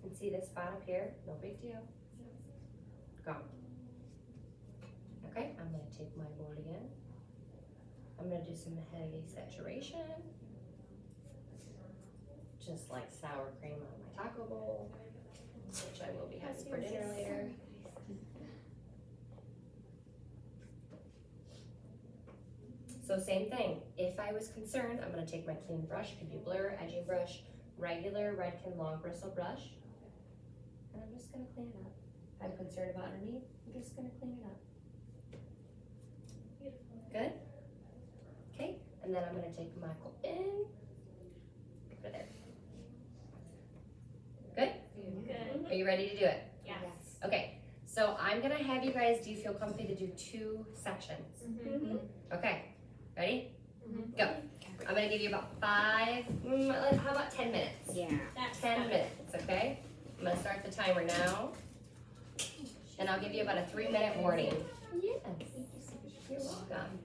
And see this spot up here? No big deal. Gone. Okay, I'm gonna take my board again. I'm gonna do some heavy saturation. Just like sour cream on my taco bowl, which I will be having for dinner later. So same thing, if I was concerned, I'm gonna take my clean brush, could be blur, edging brush, regular Redken long bristle brush, and I'm just gonna clean it up. If I'm concerned about underneath, I'm just gonna clean it up. Good? Okay, and then I'm gonna take my pen, over there. Good? Good. Are you ready to do it? Yes. Okay, so I'm gonna have you guys, do you feel comfy to do 2 sections? Mm-hmm. Okay, ready? Mhm. Go. I'm gonna give you about 5, how about 10 minutes? Yeah. That's 10 good. minutes, okay? I'm gonna start the timer now. And I'll give you about a 3-minute warning. Yes. You're welcome.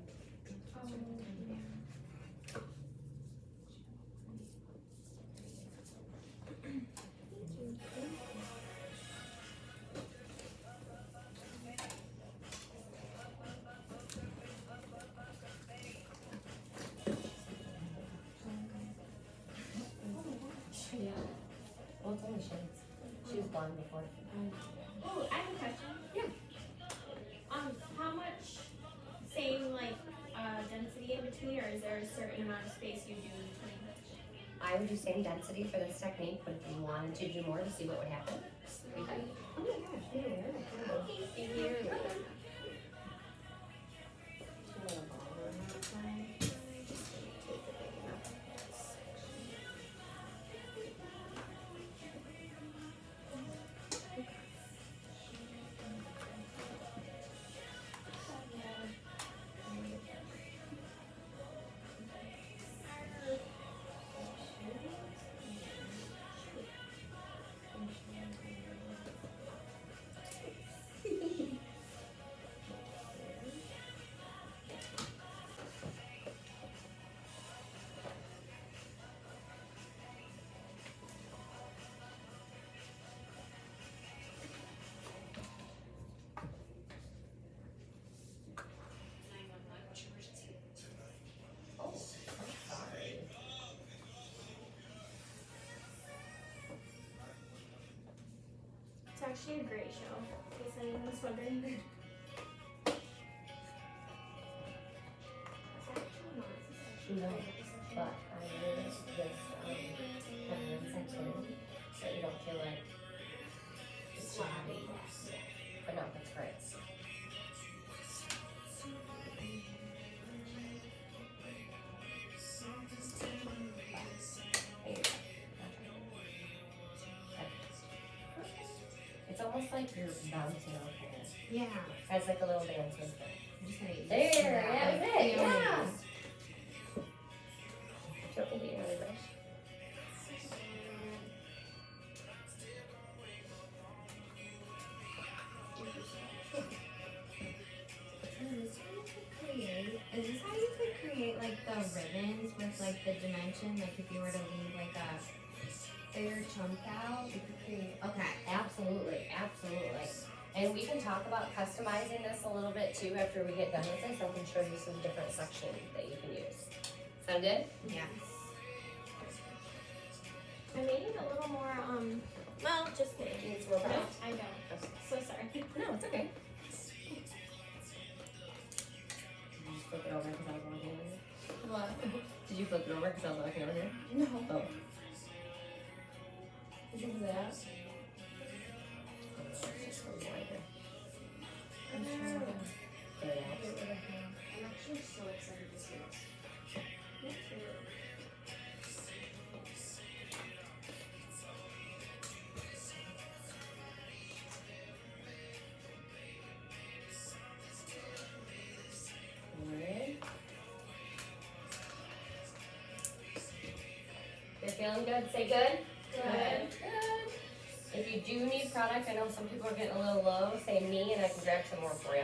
Yeah. Well, it's only shades. She was blonde before. Oh, I have a question. Yeah. How much same like density in between, or is there a certain amount of space you do in between? I would do same density for this technique, but if you wanted to do more to see what would happen, you could. Oh my gosh, you're weird. It's actually a great show, in case anyone was wondering. No, but I use this peppermint activity so you don't feel like it's shabby. But no, that's great. It's almost like you're bouncing off it. Yeah. Has like a little dance with it. I'm just gonna use There, this yeah, for, that's like, it, yeah. feelings. Do you want me to get another brush? Is this how you could create like the ribbons with like the dimension? Like if you were to leave like a bigger chunk out, you could create. Okay. Absolutely, absolutely. And we can talk about customizing this a little bit too after we get done with this. I can show you some different sections that you can use. Sound good? Yeah. I made it a little more, well, just kidding. Needs more No, brush? I don't. So sorry. No, it's okay. Did you just flip it over because I was walking over here? What? Did you flip it over because I was walking over here? No. Oh. Is it that? Just a little wider. I'm sure. There it is. I'm actually so excited to see this. Me too. Good. You're feeling good? Say good. Good. Good. If you do need product, I know some people are getting a little low, say me and I can grab some more for you.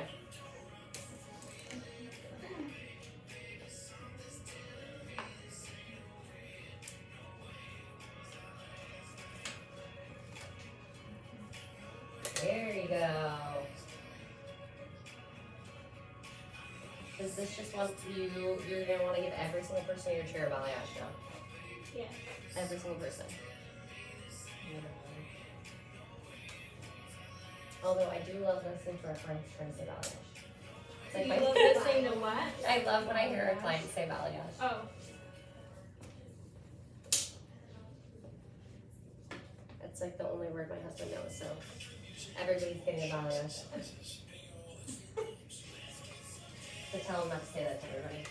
There you go. Is this just one you're gonna want to give every single person in your chair a balayage now? Yeah. Every single person. Although I do love listening to our clients try to say balayage. It's like You my love listening to what? I love when I hear a client say balayage. Oh. It's like the only word my husband knows, so everybody's getting a balayage. So tell him not to say that to everybody.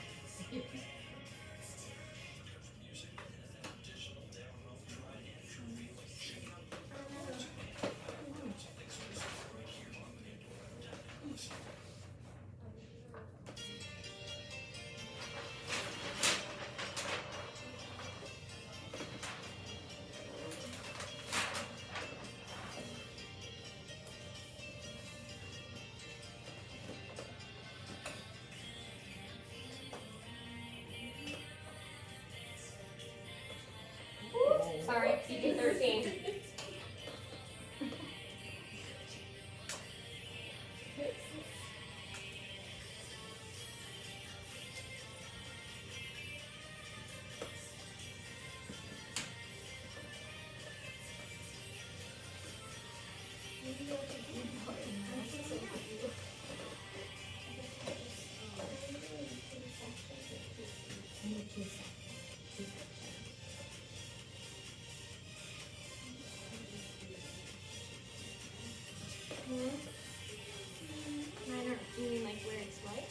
Sorry, PG-13. Mine are, you mean like where it's white?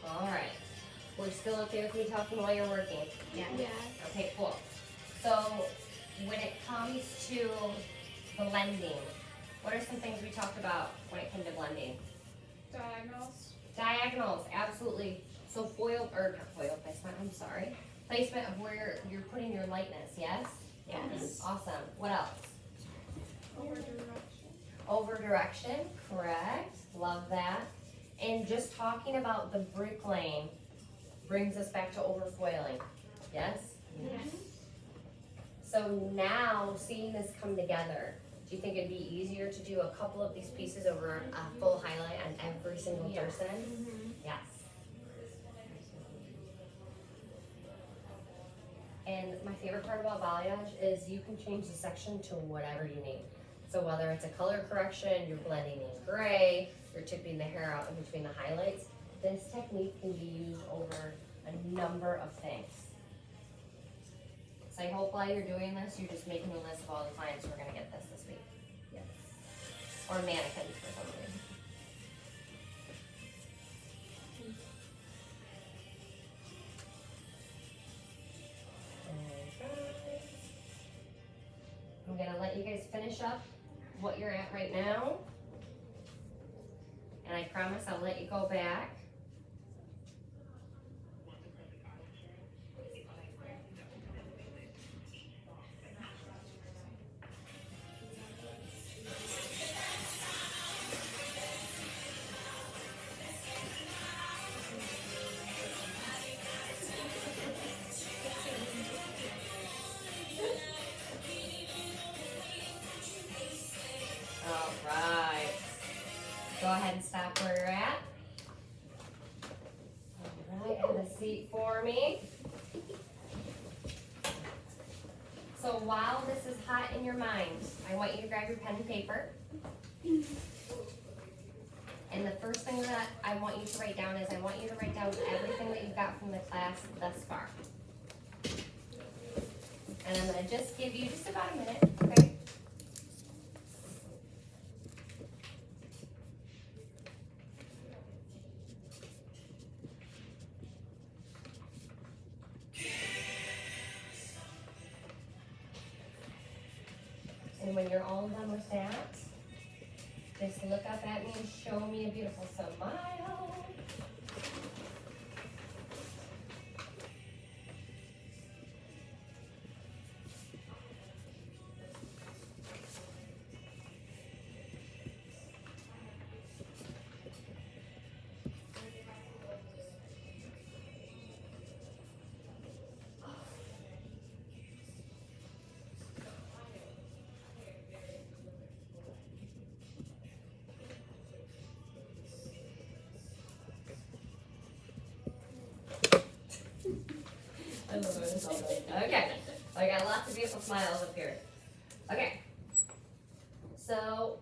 Alright. We're still okay with me talking while you're working? Yeah. Yeah. Okay, cool. So when it comes to blending, what are some things we talked about when it came to blending? Diagonals. Diagonals, absolutely. So foil, or not foil placement, I'm sorry. Placement of where you're putting your lightness, yes? Yes. Awesome. What else? Over direction. Over direction, correct. Love that. And just talking about the bricklaying brings us back to overfoiling. Yes? Yes. So now, seeing this come together, do you think it'd be easier to do a couple of these pieces over a full highlight on every single person? Mm-hmm. Yes. And my favorite part about balayage is you can change the section to whatever you need. So whether it's a color correction, you're blending in gray, you're tipping the hair out in between the highlights, this technique can be used over a number of things. So I hope while you're doing this, you're just making a list of all the clients who are gonna get this week. Yes. Or mannequins for some reason. I'm gonna let you guys finish up what you're at right now. And I promise I'll let you go back. All right. Go ahead and stop where you're at. All right, have a seat for me. So while this is hot in your mind, I want you to grab your pen and paper. And the first thing that I want you to write down is I want you to write down everything that you've got from the class thus far. And I'm gonna just give you just about a minute, okay? And when you're all done with that, just look up at me and show me a beautiful smile. I love it. It's all good. Okay, I got lots of beautiful smiles up here. Okay, so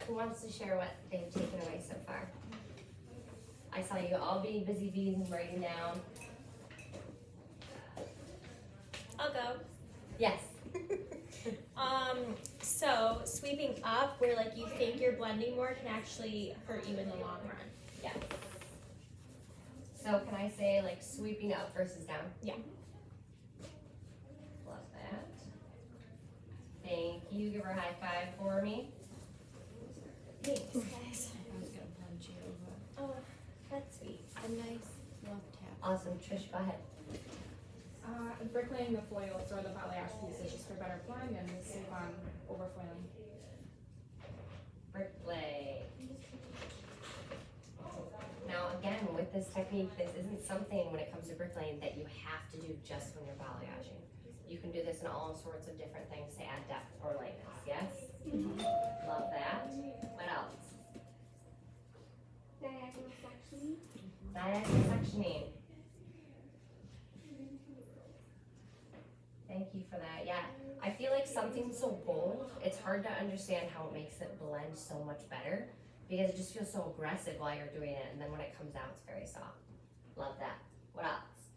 who wants to share what they've taken away so far? I saw you all being busy bees and writing down. I'll go. Yes. So sweeping up where like you think you're blending more can actually hurt you in the long run. Yes. So can I say like sweeping up versus down? Yeah. Love that. Thank you. Give her a high five for me. Thanks, guys. I was gonna punch you, but Oh, that's sweet. a nice love tap. Awesome. Trish, go ahead. Bricklaying the foils or the balayage pieces just for better blend and save on overfoiling. Brickplay. Now again, with this technique, this isn't something when it comes to bricklaying that you have to do just when you're balayaging. You can do this in all sorts of different things to add depth or lightness, yes? Love that. What else? Diagonal sectioning. Diagonal sectioning. Thank you for that. Yeah, I feel like something so bold, it's hard to understand how it makes it blend so much better because it just feels so aggressive while you're doing it, and then when it comes out, it's very soft. Love that. What else?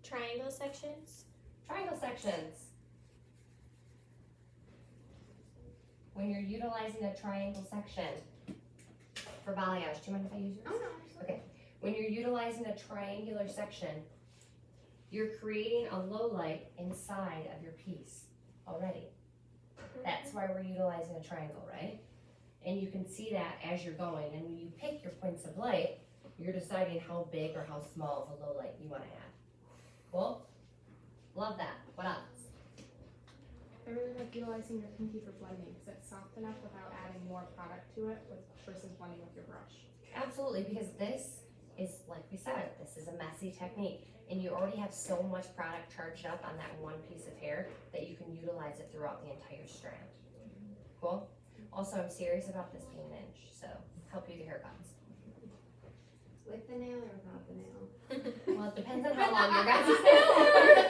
Triangle sections. Triangle sections. When you're utilizing a triangle section for balayage, do you mind if I use yours? Oh no. Okay. When you're utilizing a triangular section, you're creating a low light inside of your piece already. That's why we're utilizing a triangle, right? And you can see that as you're going, and when you pick your points of light, you're deciding how big or how small of a low light you want to add. Cool? Love that. What else? I really like utilizing your pinky for blending because it's soft enough without adding more product to it versus blending with your brush. Absolutely, because this is, like we said, this is a messy technique. And you already have so much product charged up on that one piece of hair that you can utilize it throughout the entire strand. Cool? Also, I'm serious about this being an inch, so help you with your haircuts. With the nail or without the nail? Well, it depends on how long your guys' nails are.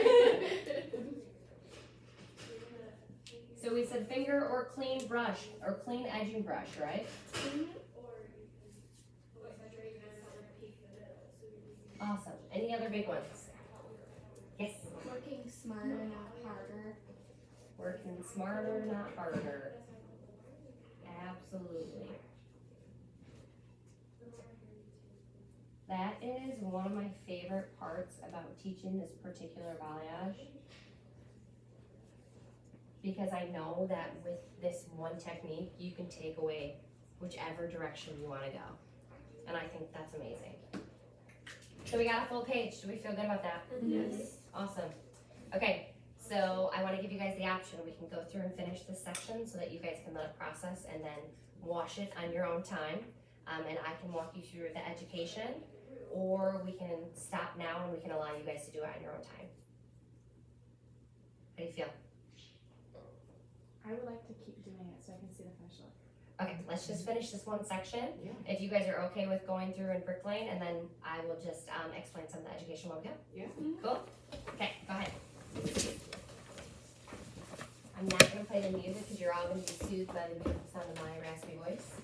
So we said finger or clean brush, or clean edging brush, right? Awesome. Any other big ones? Yes. Working smarter, not harder. Working smarter, not harder. Absolutely. That is one of my favorite parts about teaching this particular balayage. Because I know that with this one technique, you can take away whichever direction you want to go. And I think that's amazing. So we got a full page. Do we feel good about that? Yes. Awesome. Okay, so I want to give you guys the option. We can go through and finish this section so that you guys can let it process and then wash it on your own time. And I can walk you through the education, or we can stop now and we can allow you guys to do it on your own time. How do you feel? I would like to keep doing it so I can see the finished look. Okay, let's just finish this one section. Yeah. If you guys are okay with going through and bricklaying, and then I will just explain some of the education while we go. Yeah. Cool? Okay, go ahead. I'm not gonna play the music because you're all gonna be soothed by the beautiful sound of my raspy voice.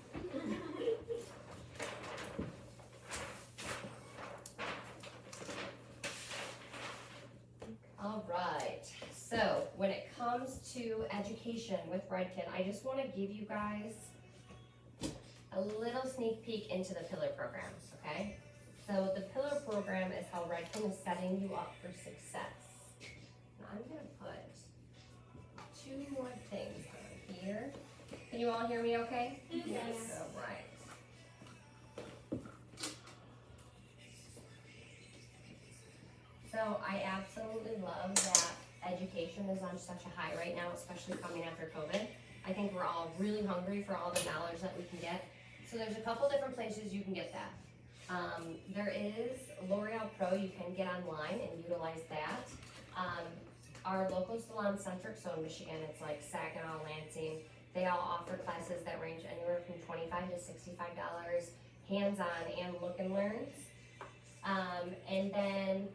All right, so when it comes to education with Redken, I just wanna give you guys a little sneak peek into the pillar program, okay? So the pillar program is how Redken is setting you up for success. Now I'm gonna put two more things on here. Can you all hear me okay? Yes. All right. So I absolutely love that education is on such a high right now, especially coming after COVID. I think we're all really hungry for all the knowledge that we can get. So there's a couple different places you can get that. There is L'Oreal Pro, you can get online and utilize that. Our local salon centric, so in Michigan, it's like Saginaw, Lansing. They all offer classes that range anywhere from $25 to $65, hands-on and look and learns. And then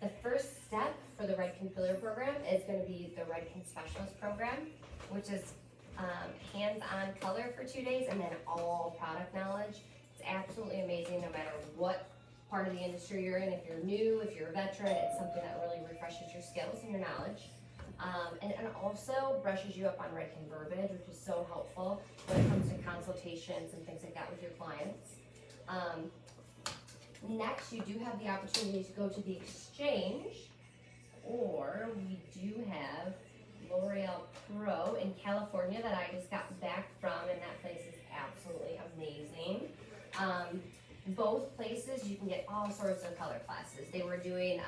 the first step for the Redken Filler program is going to be the Redken Specialist program, which is hands-on color for 2 days and then all product knowledge. It's absolutely amazing no matter what part of the industry you're in. If you're new, if you're a veteran, it's something that really refreshes your skills and your knowledge. And also brushes you up on Redken verbiage, which is so helpful when it comes to consultations and things like that with your clients. Next, you do have the opportunity to go to the exchange, or we do have L'Oreal Pro in California that I just got back from, and that place is absolutely amazing. Both places you can get all sorts of color classes. They were doing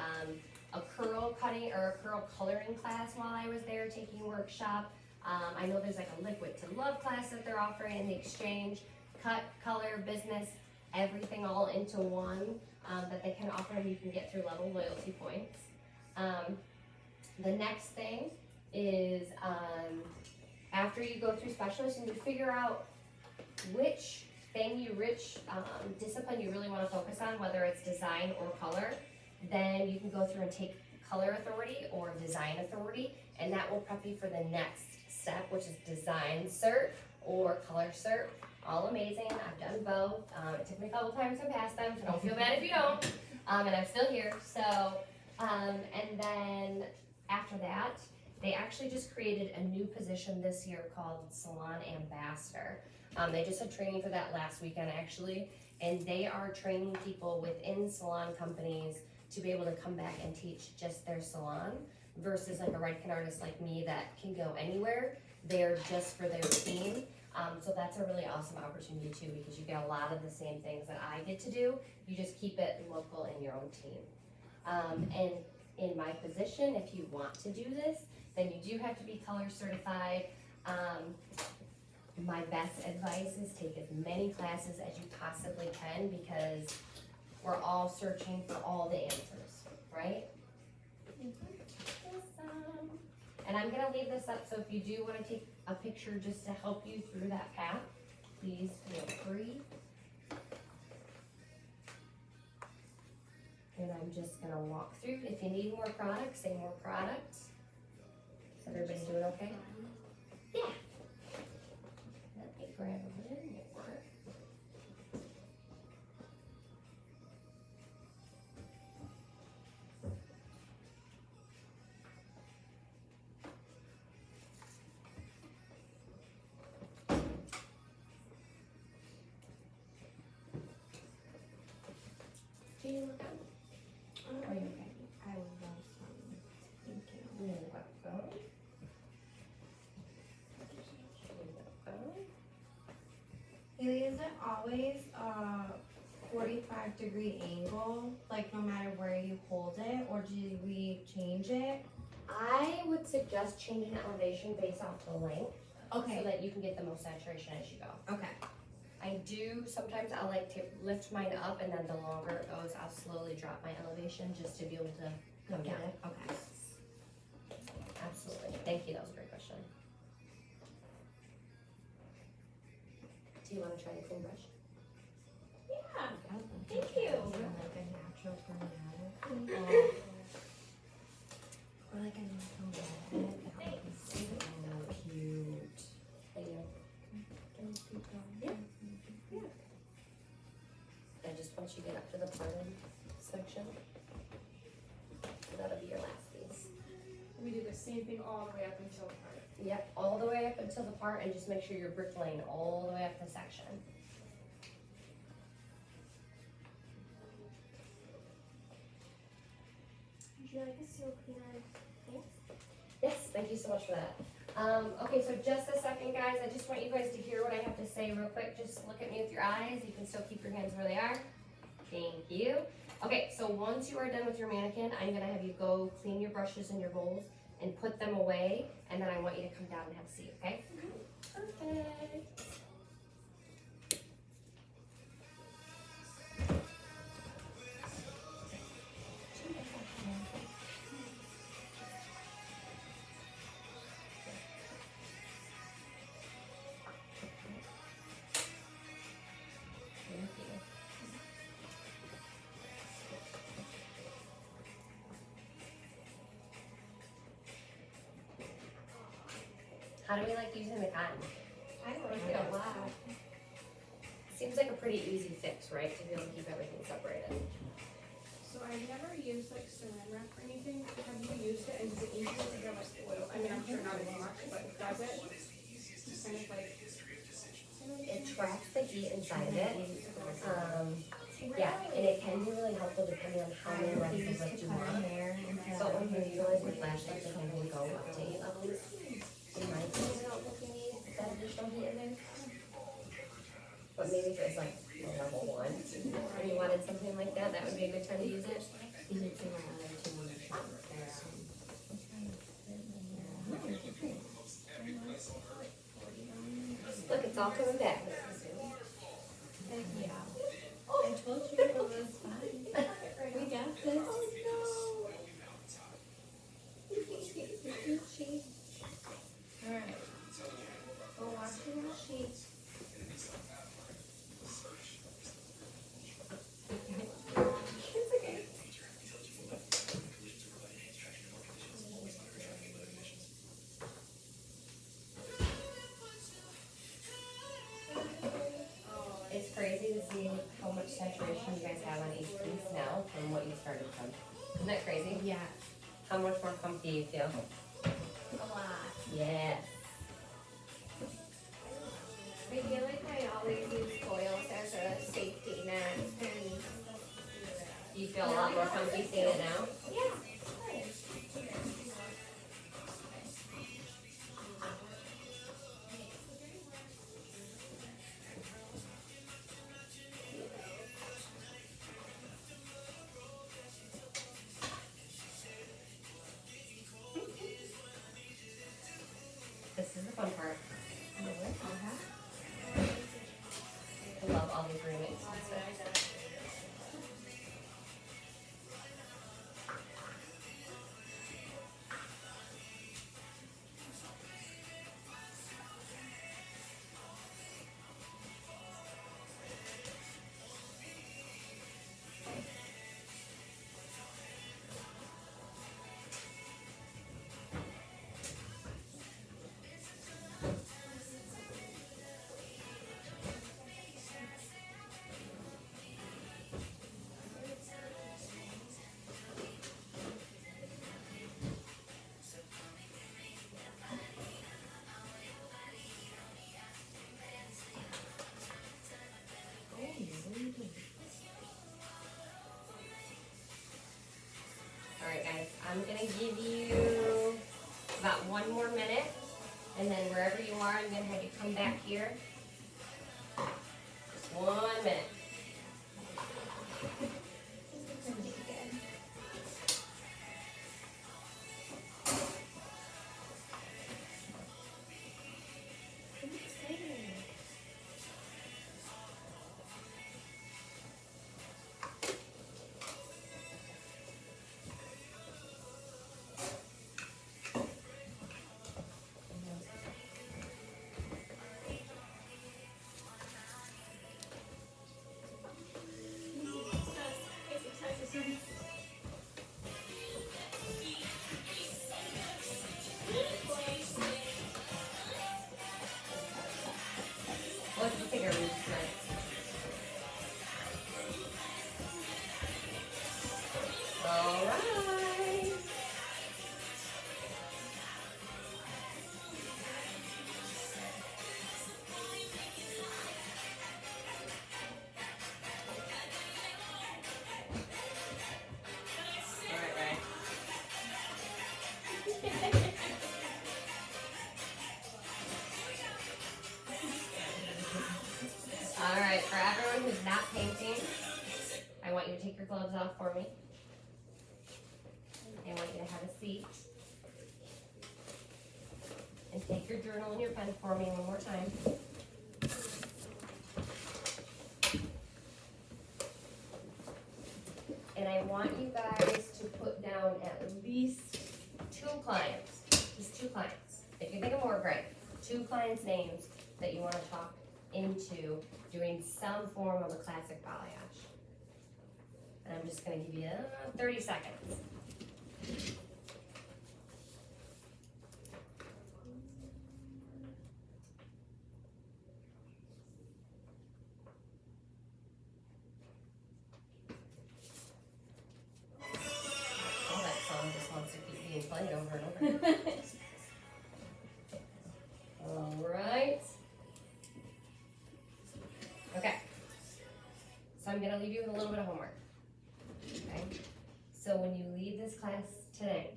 a curl cutting or a curl coloring class while I was there taking a workshop. I know there's like a liquid to love class that they're offering in the exchange. Cut, color, business, everything all into one that they can offer and you can get through level loyalty points. The next thing is after you go through specialists and you figure out which discipline you really want to focus on, whether it's design or color, then you can go through and take color authority or design authority, and that will prep you for the next step, which is design cert or color cert. All amazing. I've done both. It took me a couple times to pass them, so don't feel bad if you don't. And I'm still here. So, and then after that, they actually just created a new position this year called Salon Ambassador. They just had training for that last weekend actually, and they are training people within salon companies to be able to come back and teach just their salon versus like a Redken artist like me that can go anywhere. They're just for their team. So that's a really awesome opportunity too, because you get a lot of the same things that I get to do. You just keep it local in your own team. And in my position, if you want to do this, then you do have to be color certified. My best advice is take as many classes as you possibly can, because we're all searching for all the answers, right? Awesome. And I'm gonna leave this up, so if you do wanna take a picture just to help you through that path, please feel free. And I'm just gonna walk through. If you need more products, say more products. Is everybody doing okay? Yeah. Let me grab a little more. Do you look up? Are you okay? I would love some. Thank you. You're welcome. Haley, is it always a 45-degree angle, like no matter where you hold it, or do we change it? I would suggest changing the elevation based off the length, so Okay, that you can get the most saturation as you go. okay. I do, sometimes I'll like to lift mine up, and then the longer it goes, I'll slowly drop my elevation just to be able to come down. Okay. Absolutely. Thank you, that was a great question. Do you want to try the clean brush? Yeah. Thank you. Like a natural dramatic. Or like a natural red. That would be so cute. Thank you. Yeah. And just once you get up to the parted section, that'll be your last piece. We do the same thing all the way up until the part. Yep, all the way up until the part, and just make sure you're bricklaying all the way up the section. Would you like a seal cleaner? Thanks. Yes, thank you so much for that. Okay, so just a second, guys. I just want you guys to hear what I have to say real quick. Just look at me with your eyes. You can still keep your hands where they are. Thank you. Okay, so once you are done with your mannequin, I'm gonna have you go clean your brushes and your bowls and put them away, and then I want you to come down and have a seat, okay? Perfect. Thank you. How do we like using the cotton? I like it a lot. Seems like a pretty easy fix, right? To be able to keep everything separated. So I've never used like saran wrap or anything. Have you used it and is it easy to get like oil? I mean, I'm sure not as much, but does it? Just kind of like. It traps the heat inside of it. Yeah, and it can be really helpful depending on how many levels of lift you want. But when you utilize the flashlight, they can really go up to 8 levels. In my opinion, I don't think we need that additional heat in there. But maybe if it was like level 1, and you wanted something like that, that would be a good time to use it. Look, it's all coming back. Yeah. I told you it was fine. We got this. Alright. Go wash your sheets. It's crazy to see how much saturation you guys have on each piece now from what you started from. Isn't that crazy? Yeah. How much more comfy you feel? A lot. Yes. I feel like I always use foils as a safety net and Do you feel a lot more comfy seeing it now? yeah. This is the fun part. I love all these remixes and stuff. Alright guys, I'm gonna give you about 1 more minute, and then wherever you are, I'm gonna have you come back here. Just 1 minute. up for me. I want you to have a seat. And take your journal and your pen for me one more time. And I want you guys to put down at least 2 clients, just 2 clients. If you think of more, great. 2 clients' names that you want to talk into doing some form of a classic balayage. And I'm just going to give you 30 seconds. Oh, that song just wants to keep being played over and over. All right. Okay. So I'm going to leave you with a little bit of homework. Okay. So when you leave this class tonight,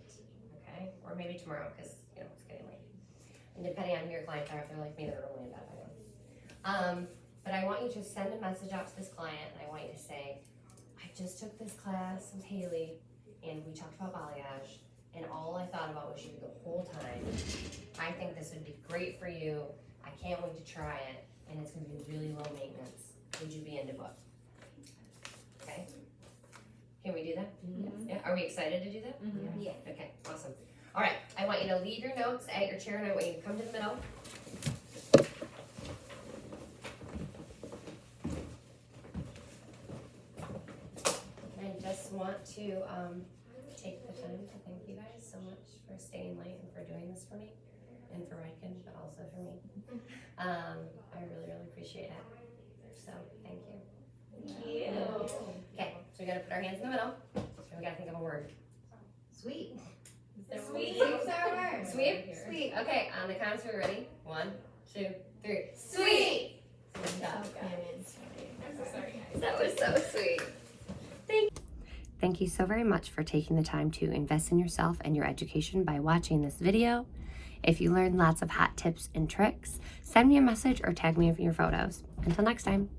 okay, or maybe tomorrow, because it's getting late, and depending on who your clients are, if they're like me, they're only in bed by now. But I want you to send a message out to this client, and I want you to say, I just took this class with Haley, and we talked about balayage, and all I thought about was you the whole time. I think this would be great for you. I can't wait to try it, and it's going to be really low maintenance. Would you be into book? Okay. Can we do that? Mm-hmm. Yeah. Are we excited to do that? Mm-hmm. Yeah. Okay, awesome. All right, I want you to leave your notes at your chair, and I want you to come to the middle. I just want to take the time to thank you guys so much for staying late and for doing this for me, and for Riken, but also for me. I really, really appreciate it. So, thank you. Thank you. Okay, so we gotta put our hands in the middle, and we gotta think of a word. Sweet. Sweet. Sweet's our word. Sweet? Sweet. Okay, on the count, we're ready. 1, 2, 3. Sweet! Good job. I'm so sorry, guys. That was so sweet. Thank you so very much for taking the time to invest in yourself and your education by watching this video. If you learned lots of hot tips and tricks, send me a message or tag me in your photos. Until next time.